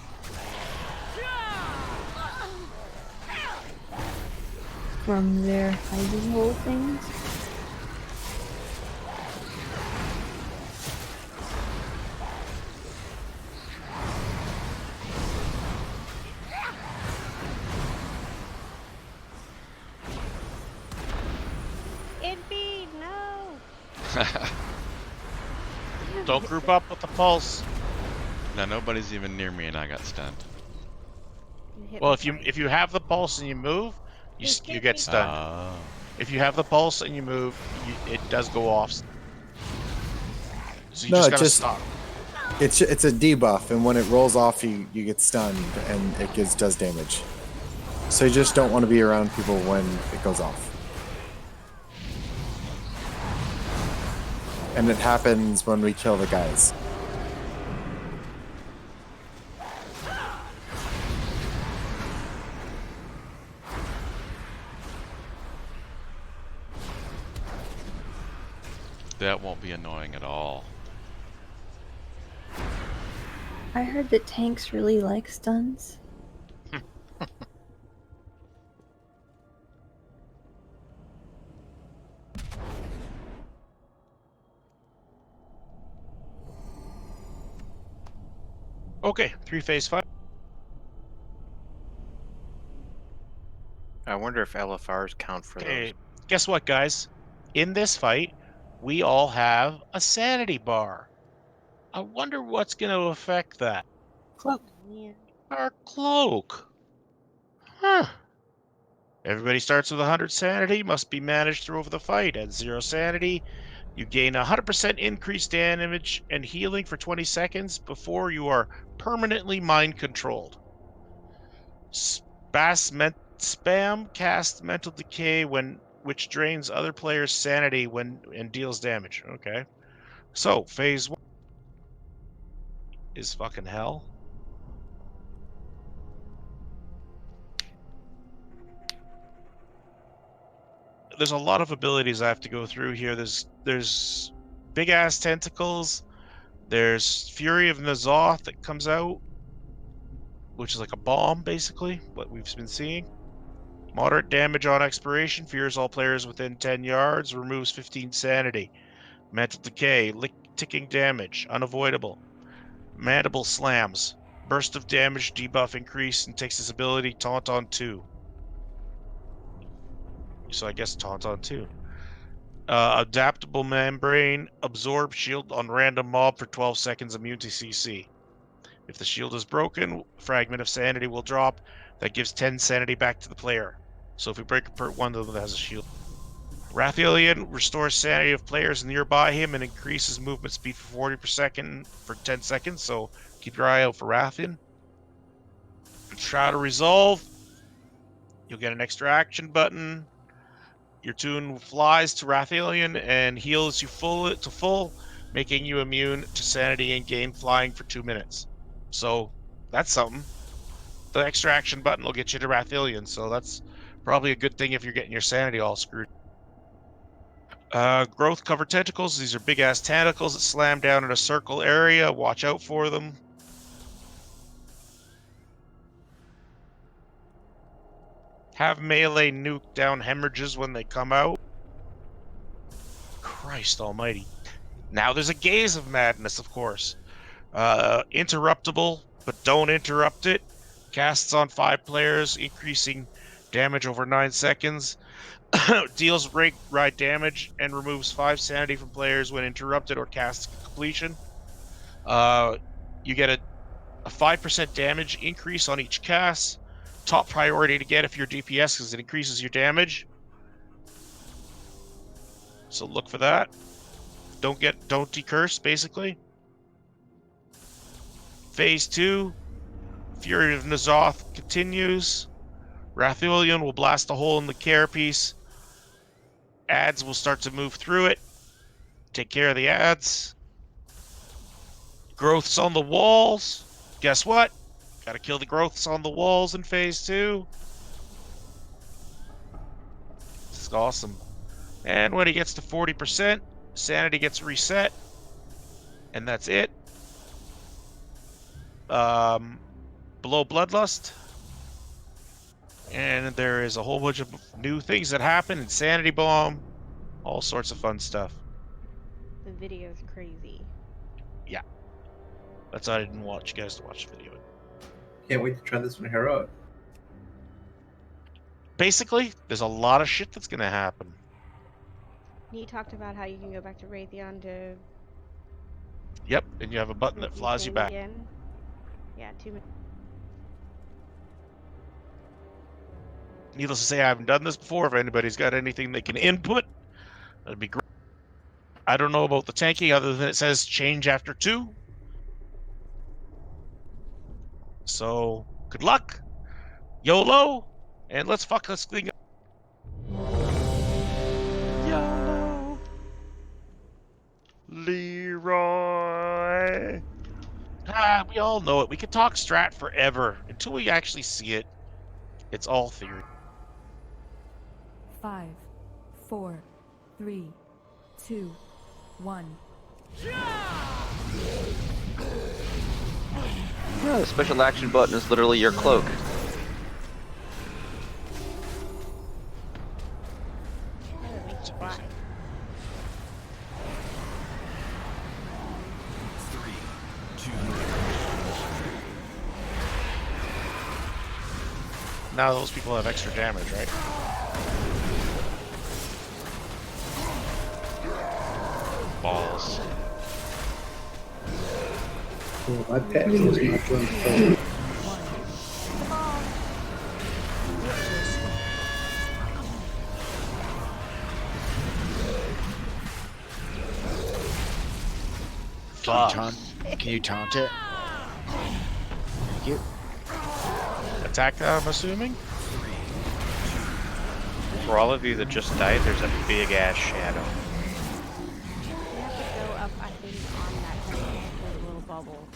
From their hiding hole things? Envy, no! don't group up with the pulse. Now nobody's even near me and I got stunned. You hit Well, me if you have the pulse and you move, you get stunned. Oh. If you have the pulse and you move, it does go off. So you No, just it gotta just- stop. It's a debuff, and when it rolls off, you get stunned, and it does damage. So you just don't want to be around people when it goes off. And it happens when we kill the guys. That won't be annoying at all. I heard that tanks really like stuns. Okay, 3-phase fight. I wonder if LFRs count for Okay, those. guess what, guys? In this fight, we all have a sanity bar. I wonder what's going to affect that. Cloak. Yeah. Our cloak. Huh. Everybody starts with 100 sanity, must be managed through over the fight. At 0 sanity, you gain 100% increased damage and healing for 20 seconds before you are permanently mind controlled. Spam cast mental decay which drains other players' sanity and deals damage. Okay. So phase 1 is fucking hell. There's a lot of abilities I have to go through here. There's big ass tentacles. There's Fury of Ny'alotha that comes out, which is like a bomb, basically, what we've been seeing. Moderate damage on expiration, fears all players within 10 yards, removes 15 sanity. Mental decay, ticking damage, unavoidable. Mandible slams, burst of damage, debuff increase, and takes his ability Taunt on 2. So I guess Taunt on 2. Adaptable membrane, absorb shield on random mob for 12 seconds, immune to CC. If the shield is broken, fragment of sanity will drop. That gives 10 sanity back to the player. So if we break apart one of them that has a shield. Rathilion restores sanity of players nearby him and increases movement speed for 40 per second for 10 seconds. So keep your eye out for Rathian. Shroud of Resolve. You'll get an extra action button. Your tune flies to Rathilion and heals you to full, making you immune to sanity and gain flying for 2 minutes. So that's something. The extra action button will get you to Rathilion, so that's probably a good thing if you're getting your sanity all screwed. Growth cover tentacles. These are big ass tentacles that slam down in a circle area. Watch out for them. Have melee nuke down hemorrhages when they come out. Christ almighty. Now there's a gaze of madness, of course. Interruptible, but don't interrupt it. Casts on 5 players, increasing damage over 9 seconds. Deals ride damage and removes 5 sanity from players when interrupted or cast completion. You get a 5% damage increase on each cast. Top priority to get if you're DPS because it increases your damage. So look for that. Don't decurse, basically. Phase 2, Fury of Ny'alotha continues. Rathilion will blast a hole in the carapace. Ads will start to move through it. Take care of the ads. Growths on the walls. Guess what? Gotta kill the growths on the walls in phase 2. This is awesome. And when he gets to 40%, sanity gets reset. And that's it. Below Bloodlust. And there is a whole bunch of new things that happen. Insanity Bomb. All sorts of fun stuff. The video's crazy. Yeah. That's why I didn't want you guys to watch the video. Can't wait to try this one heroic. Basically, there's a lot of shit that's gonna happen. You talked about how you can go back to Raytheon to... Yep, and you have a button that flies you back. Again. Yeah, 2 minutes. Needless to say, I haven't done this before. If anybody's got anything they can input, that'd be great. I don't know about the tanking other than it says change after 2. So, good luck. YOLO. And let's fuck this thing up. YOLO. Leroy. We all know it. We could talk strat forever until we actually see it. It's all theory. 5, 4, 3, 2, 1. Yeah, the special action button is literally your cloak. Now those people have extra damage, right? Balls. Well, my pet is not going forward. Can you taunt it? Thank you. Attack, I'm assuming? For all of you that just died, there's a big ass shadow. You have to go up, I think, on that tentacle little bubble.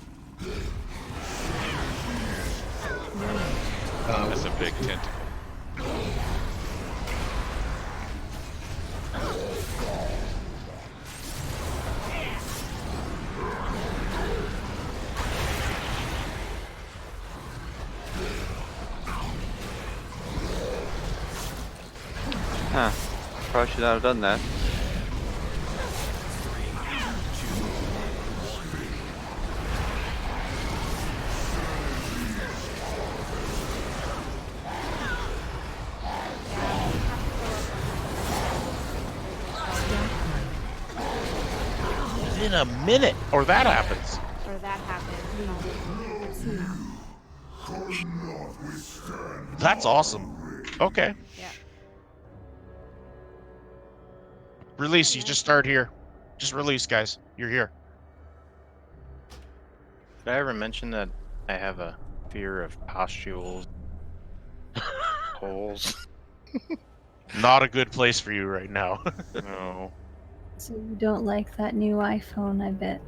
That's a big tentacle. Huh. Probably should not have done that. In a minute, or that happens. Or that happens. That's awesome. Okay. Yeah. Release, you just start here. Just release, guys. You're here. Did I ever mention that I have a fear of pustules? Holes? Not a good place for you right now. No. So you don't like that new iPhone, I bet.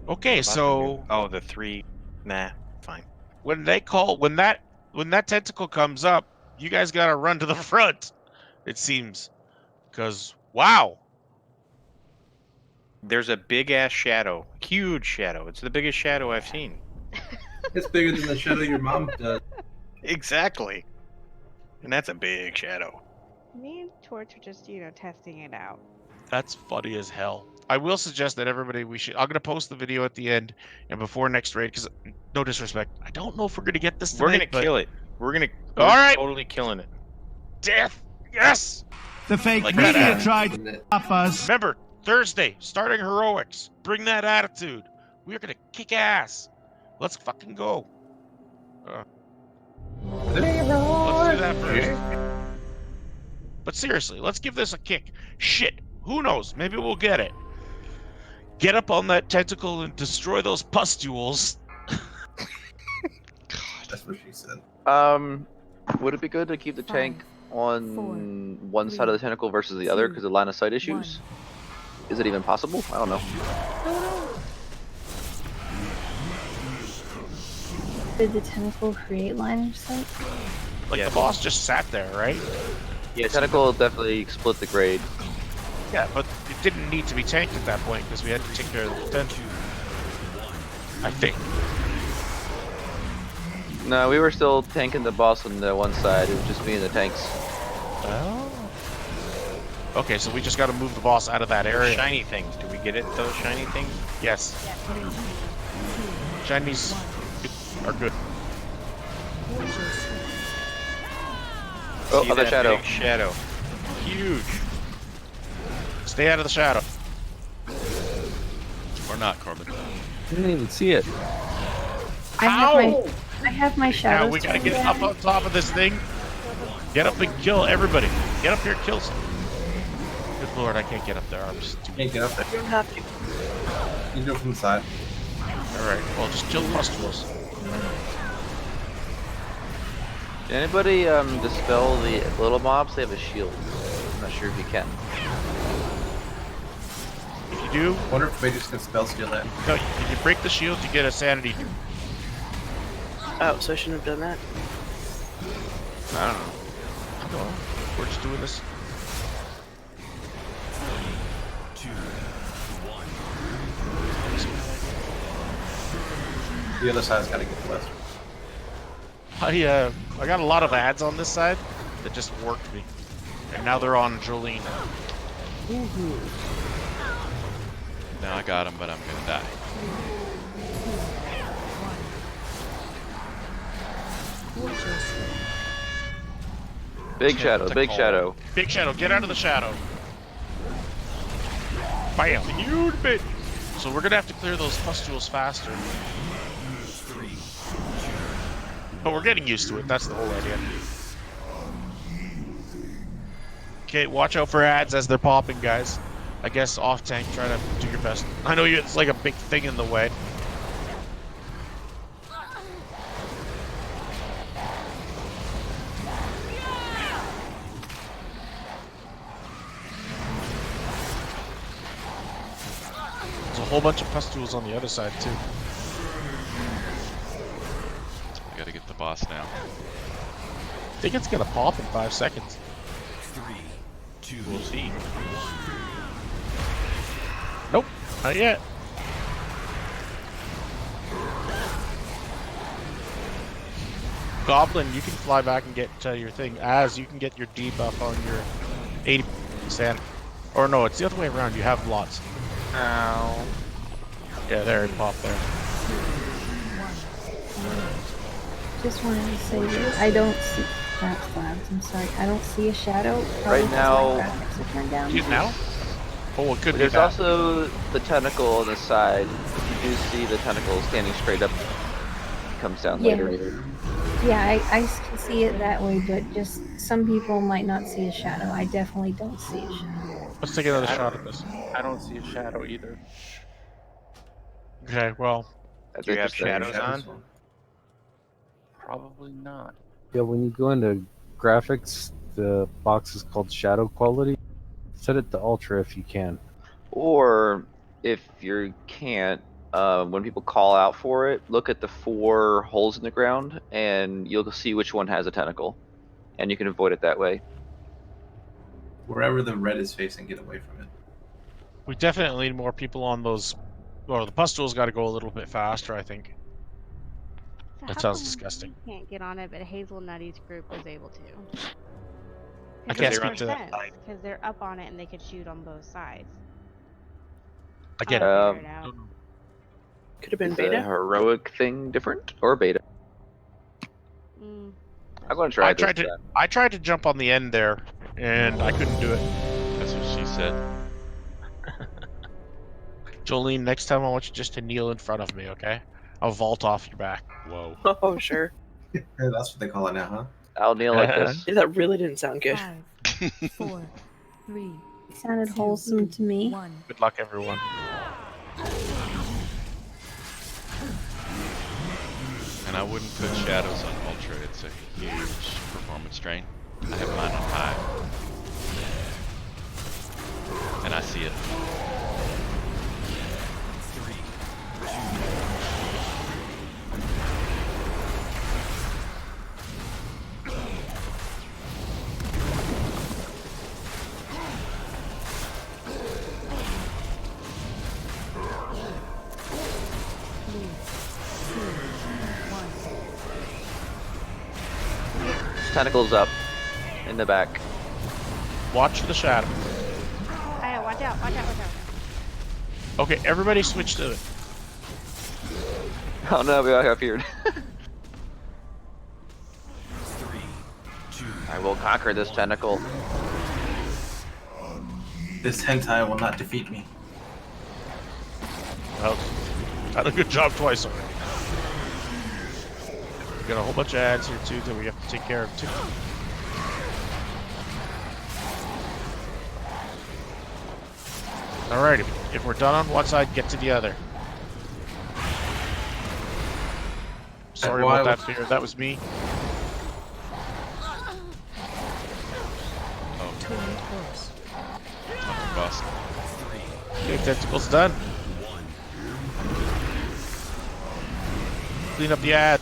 Okay, so Oh, the 3. Nah, fine. when that tentacle comes up, you guys gotta run to the front. It seems, because wow, There's a big ass shadow. Huge shadow. It's the biggest shadow I've seen. It's bigger than the shadow your mom does. Exactly. And that's a big shadow. Me and Torch are just, testing it out. that's funny as hell. I will suggest that everybody I'm gonna post the video at the end and before next raid because no disrespect, I don't know if we're gonna get this tonight. We're gonna kill it. We're All right. totally killing it. Death, yes. The fake Like media that. tried to stop us. Remember, Thursday, starting heroics. Bring that attitude. We're gonna kick ass. Let's fucking go. Let's do that first. But seriously, let's give this a kick. Shit, who knows? Maybe we'll get it. Get up on that tentacle and destroy those pustules. That's what she said. Would it be good to keep the tank on one side of the tentacle versus the other because of line of sight issues? Is it even possible? I don't know. Did the tentacle create line of sight? Like the boss just sat there, right? Yeah, tentacle definitely split the grade. Yeah, but it didn't need to be tanked at that point because we had to take care of the tentacle. I think. No, we were still tanking the boss on the one side. It was just me and the tanks. Oh. Okay, so we just got to move the boss out of that area. Shiny things. Do we get it? Those shiny things? Yes. Shinies are good. Oh, See other that shadow. big shadow. Huge. Stay out of the shadow. Or not, Corbin. I didn't even see it. I have my shadows. Now we gotta get up on top of this thing. Get up and kill everybody. Get up here and kill some. Good lord, I can't get up there. I'm stupid. Can't get up there. You don't have to. You can do it from the side. Alright, well just kill the pustules. Can anybody dispel the little mobs? They have a shield. I'm not sure if you can. If you do, I wonder if Magus can spell steal that. no, if you break the shield, you get a sanity. Oh, so I shouldn't have done that. I don't know. I don't know. We're just doing this. The other side's got to get the west. I got a lot of ads on this side that just worked me. And now they're on Jolene. Now I got him, but I'm gonna die. Big shadow, big shadow. Big shadow, get out of the shadow. Bam, huge bit. So we're gonna have to clear those pustules faster. But we're getting used to it, that's the whole idea. Okay, watch out for ads as they're popping, guys. I guess off tank, try to do your best. I know it's like a big thing in the way. There's a whole bunch of pustules on the other side too. We gotta get the boss now. I think it's gonna pop in 5 seconds. 3, 2, we'll see. Nope, not yet. Goblin, you can fly back and get your thing. As you can get your debuff on your 80%. Or no, it's the other way around. You have lots. Ow. Yeah, there it popped there. Just wanted to say that I don't see slabs. I'm sorry, I don't see a shadow. Right now, graphics are turned down. Now? Oh, it could there's be that. also the tentacle on the side. If you do see the tentacle standing straight up, it comes down later. Yeah, I can see it that way, but just some people might not see a shadow. I definitely don't see a shadow. Let's take another shot at this. I don't see a shadow either. Okay, well. Do you have shadows on? Probably not. Yeah, when you go into graphics, the box is called shadow quality. Set it to ultra if you can. Or if you can't, when people call out for it, look at the 4 holes in the ground, and you'll see which one has a tentacle, and you can avoid it that way. Wherever the red is facing, get away from it. We definitely need more people on those. Well, the pustules got to go a little bit faster, I think. So That how sounds come disgusting. we can't get on it, but Hazelnutty's group was able to. I can't speak to that. Because they're up on it and they could shoot on both sides. Again, I'll figure it out. Could have been Is beta. the heroic thing different or beta? Mm. I'm gonna try this. I tried to jump on the end there, and I couldn't do it. That's what she said. Jolene, next time I want you just to kneel in front of me, okay? I'll vault off your back. Whoa. Oh, sure. Yeah, that's what they call it now, huh? I'll kneel like this. Yeah, that really didn't sound good. 5, 4, 3. It sounded wholesome to me. Good luck, everyone. And I wouldn't put shadows on ultra. It's a huge performance drain. I have mine on high. And I see it. 3, Tentacles up in the back. Watch the shadow. Hey, watch out, watch out, watch out. Okay, everybody switch to it. Oh no, we all got feared. 3, 2. I will conquer this tentacle. This hentai will not defeat me. Well, done a good job twice already. We got a whole bunch of ads here too that we have to take care of too. Alrighty, if we're done on one side, get to the other. Sorry about that, Fear. That was me. Bust. Okay, tentacles done. Clean up the ad.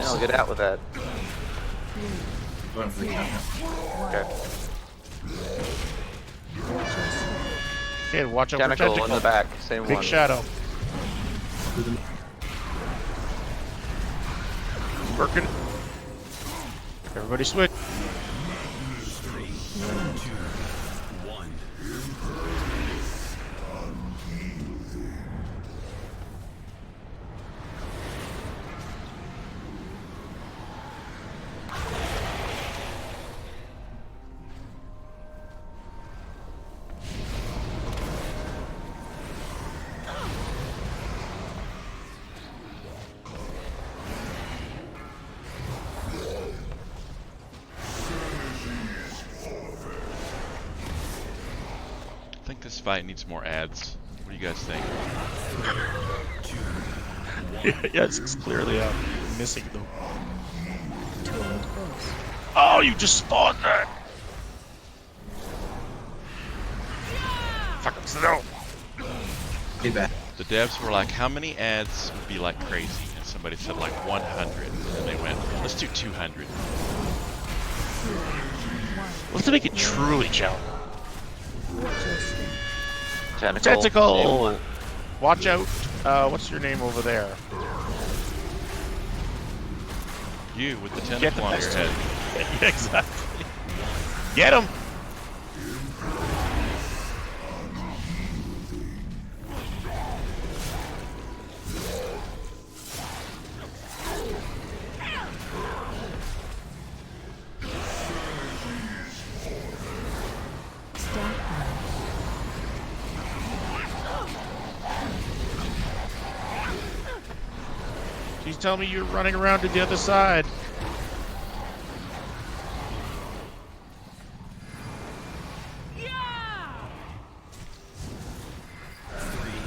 I'll get out with that. Going for the count now. Okay. Okay, watch out for Tentacle tentacle. in the back, same Big one. shadow. Working. Everybody switch. 3, 2, think this fight needs more ads. What do you guys think? Yeah, it's clearly missing though. Oh, you just spawned that! Fuck, no! The devs were like, how many ads would be like crazy? And somebody said like 100. And then they went, let's do 200. Let's make it truly challenging. Tentacle. Watch out. What's your name over there? You with the Get tentacle on your head. Yeah, exactly. Get him! Please tell me you're running around to the other side.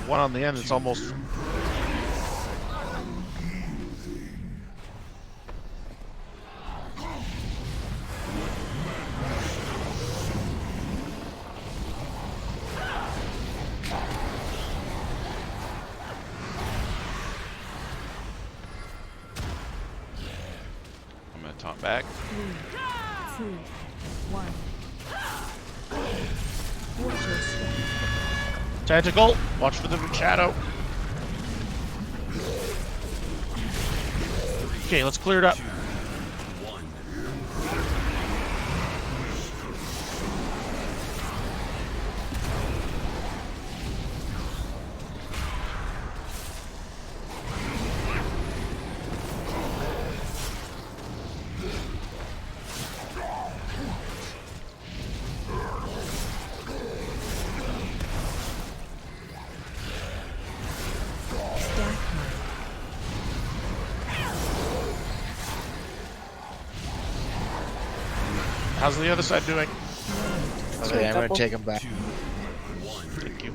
One on the end, it's almost... I'm gonna taunt back. 3, 2, 1. Tentacle, watch for the shadow. Okay, let's clear it up. How's the other side doing? Okay, I'm gonna take him back. Thank you.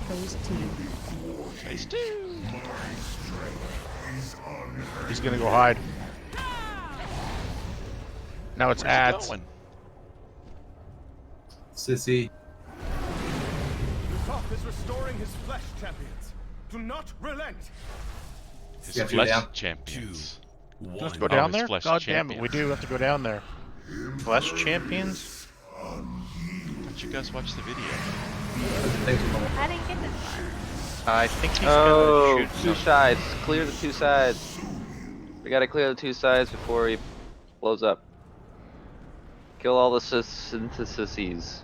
Phase 2. Phase 2. He's gonna go hide. Now it's ads. Going? Sissy. Ny'alotha is restoring his flesh champions. Do not relent. His Yeah, flesh down. champions. Let's go down his there? flesh God damn it, we champions. do have to go down there. Flesh champions? Why don't you guys watch the video? I didn't get this far. I think he's Oh, gonna shoot two some. sides. Clear the two sides. We gotta clear the two sides before he blows up. Kill all the syntheses.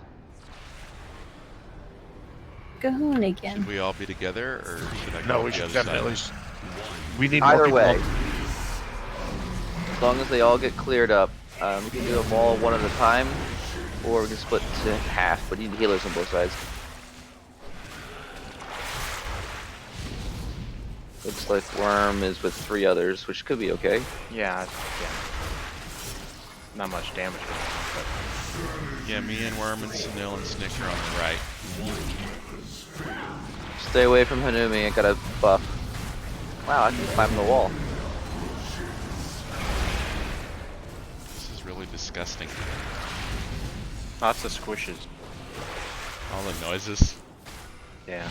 Cahoon again. Should we all be together, or should I go No, to we the should other definitely. side? We need more Either people. way, as long as they all get cleared up, we can do them all one at a time, or we can split to half. But you need healers on both sides. Looks like Worm is with 3 others, which could be okay. Yeah. Not much damage. But... Yeah, me and Worm and Sunil and Snick are on the right. Stay away from Hanumi, I got a buff. Wow, I can climb the wall. This is really disgusting. Lots of squishes. All the noises. Yeah.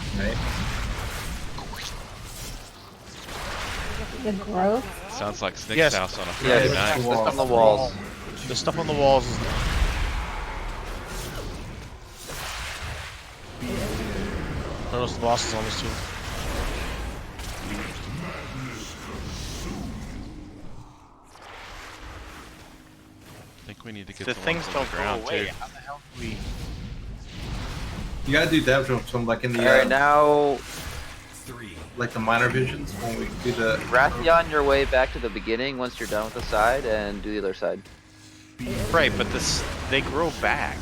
The growth. Sounds like Snick's Yes. house on a Yeah, Friday night. just on the walls. The stuff on the walls is... Notice the boss is on this too. I think we need to get The the things ones on don't the go ground away. too. How the hell do we... You gotta do damage on some like in the Alright, now like the minor visions when we do the Rathion your way back to the beginning once you're done with the side and do the other side. Right, but this they grow back.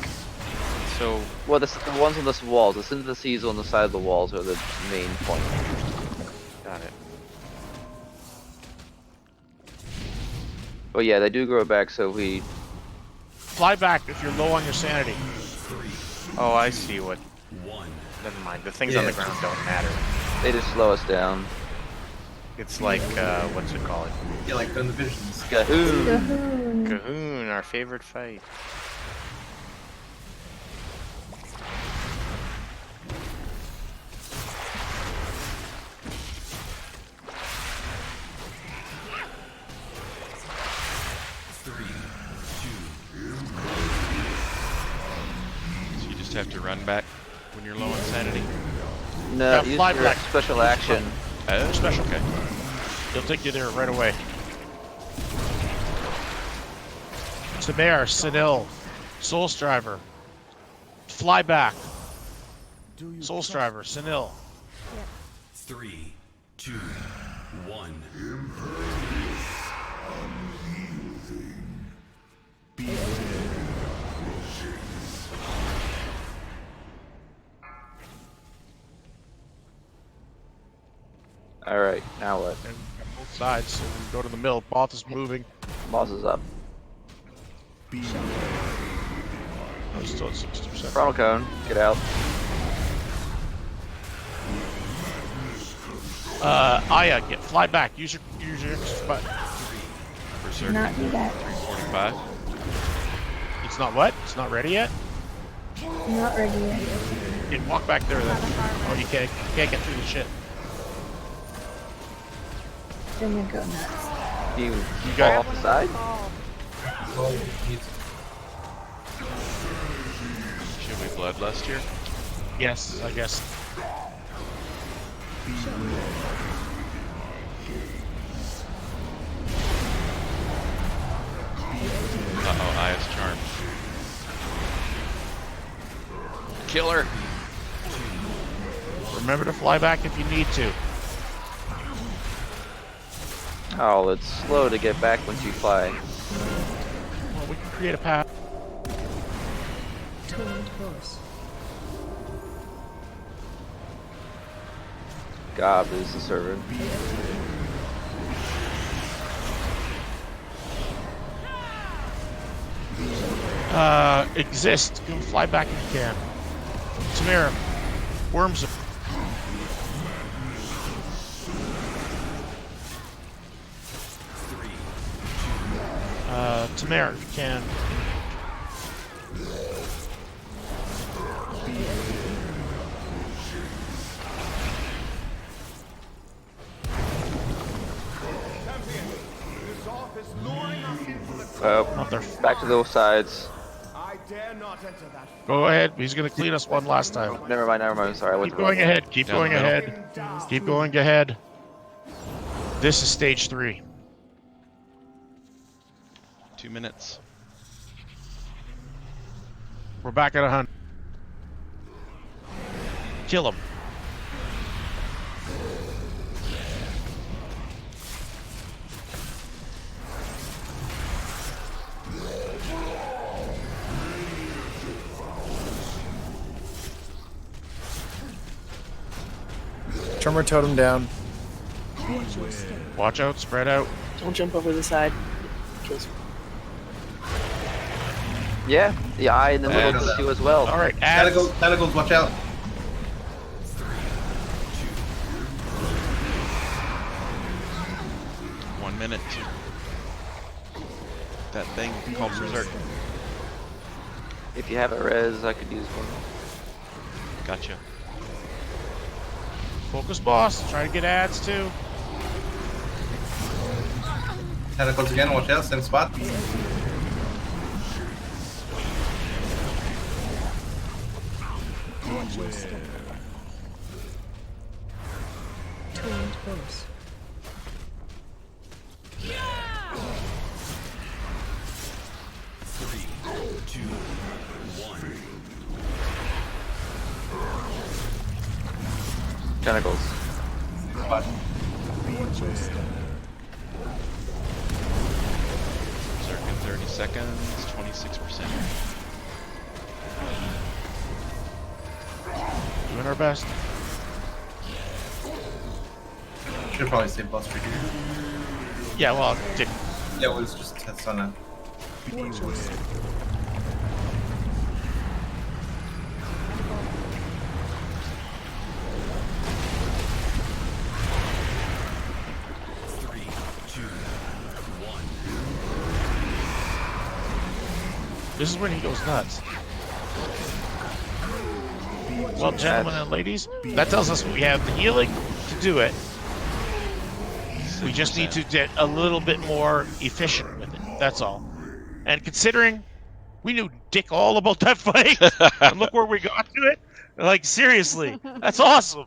So Well, the ones on the walls, the syntheses on the side of the walls are the main point. Got it. But yeah, they do grow back, so we... Fly back if you're low on your sanity. Oh, I see what... Never mind. The things on the ground don't matter. They just slow us down. It's like, what's it called? Yeah, like on the visions. Cahoon! Cahoon, our favorite fight. So you just have to run back when you're low on sanity? No, use your special action. Oh, Special. okay. He'll take you there right away. Samir, Sinil, Soul Striver. Fly back. Soul Striver, Sinil. 3, 2, 1. Alright, now what? And both sides, so we go to the middle. Boss is moving. Boss is up. Oh, he's still at 60%. Frontal cone, get out. Aya, fly back. Use your but Berserk. Not do that. 45. it's not what? It's not ready yet? Not ready yet. Okay, walk back there then. Oh, you can't get through the shit. Then you go nuts. You got fall off the side? Should we bloodlust here? Yes, I guess. Uh-oh, Aya's charmed. Killer! Remember to fly back if you need to. Oh, it's slow to get back once you fly. Well, we can create a path. Gob is the servant. Exist. Go fly back if you can. Tamara, worms. Tamara, if you can. Back to those sides. I dare not enter that. Go ahead. He's going to clean us one last time. Never mind. Sorry, I went Keep going ahead. Keep going ahead. Keep going ahead. This is stage 3. 2 minutes. We're back at 100. Kill him. Tremor totem down. Watch out, spread out. Don't jump over the side. Kills you. Yeah, the eye in the middle does too as well. All right, Tentacles, watch out. One minute. That thing called Berserk. If you have a res, I could use one. Gotcha. Focus boss. Try to get ads too. Tentacles again, watch out, same spot. Tentacles. Spot. Berserk in 30 seconds, 26%. Doing our best. Should probably say Buster here. Yeah, well, it didn't. Yeah, it was just tests on that. This is when he goes nuts. Well, gentlemen and ladies, that tells us we have the healing to do it. We just need to get a little bit more efficient with it. That's all. And considering we knew dick all about that fight, and look where we got to it. Like, seriously, that's awesome.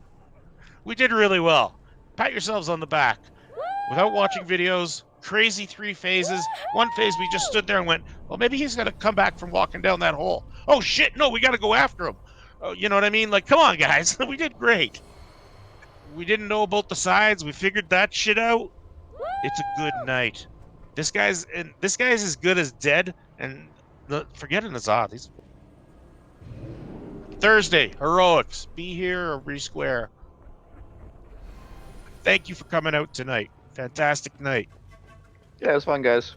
We did really well. Pat yourselves on the back. Without watching videos, crazy 3 phases. One phase we just stood there and went, well, maybe he's going to come back from walking down that hole. Oh, shit, no, we got to go after him. Oh, you know what I mean? Like, come on, guys. We did great. We didn't know about the sides. We figured that shit out. It's a good night. This guy's as good as dead, and forget Ny'alotha. He's Thursday, heroics. Be here or be square. Thank you for coming out tonight. Fantastic night. Yeah, it was fun, guys.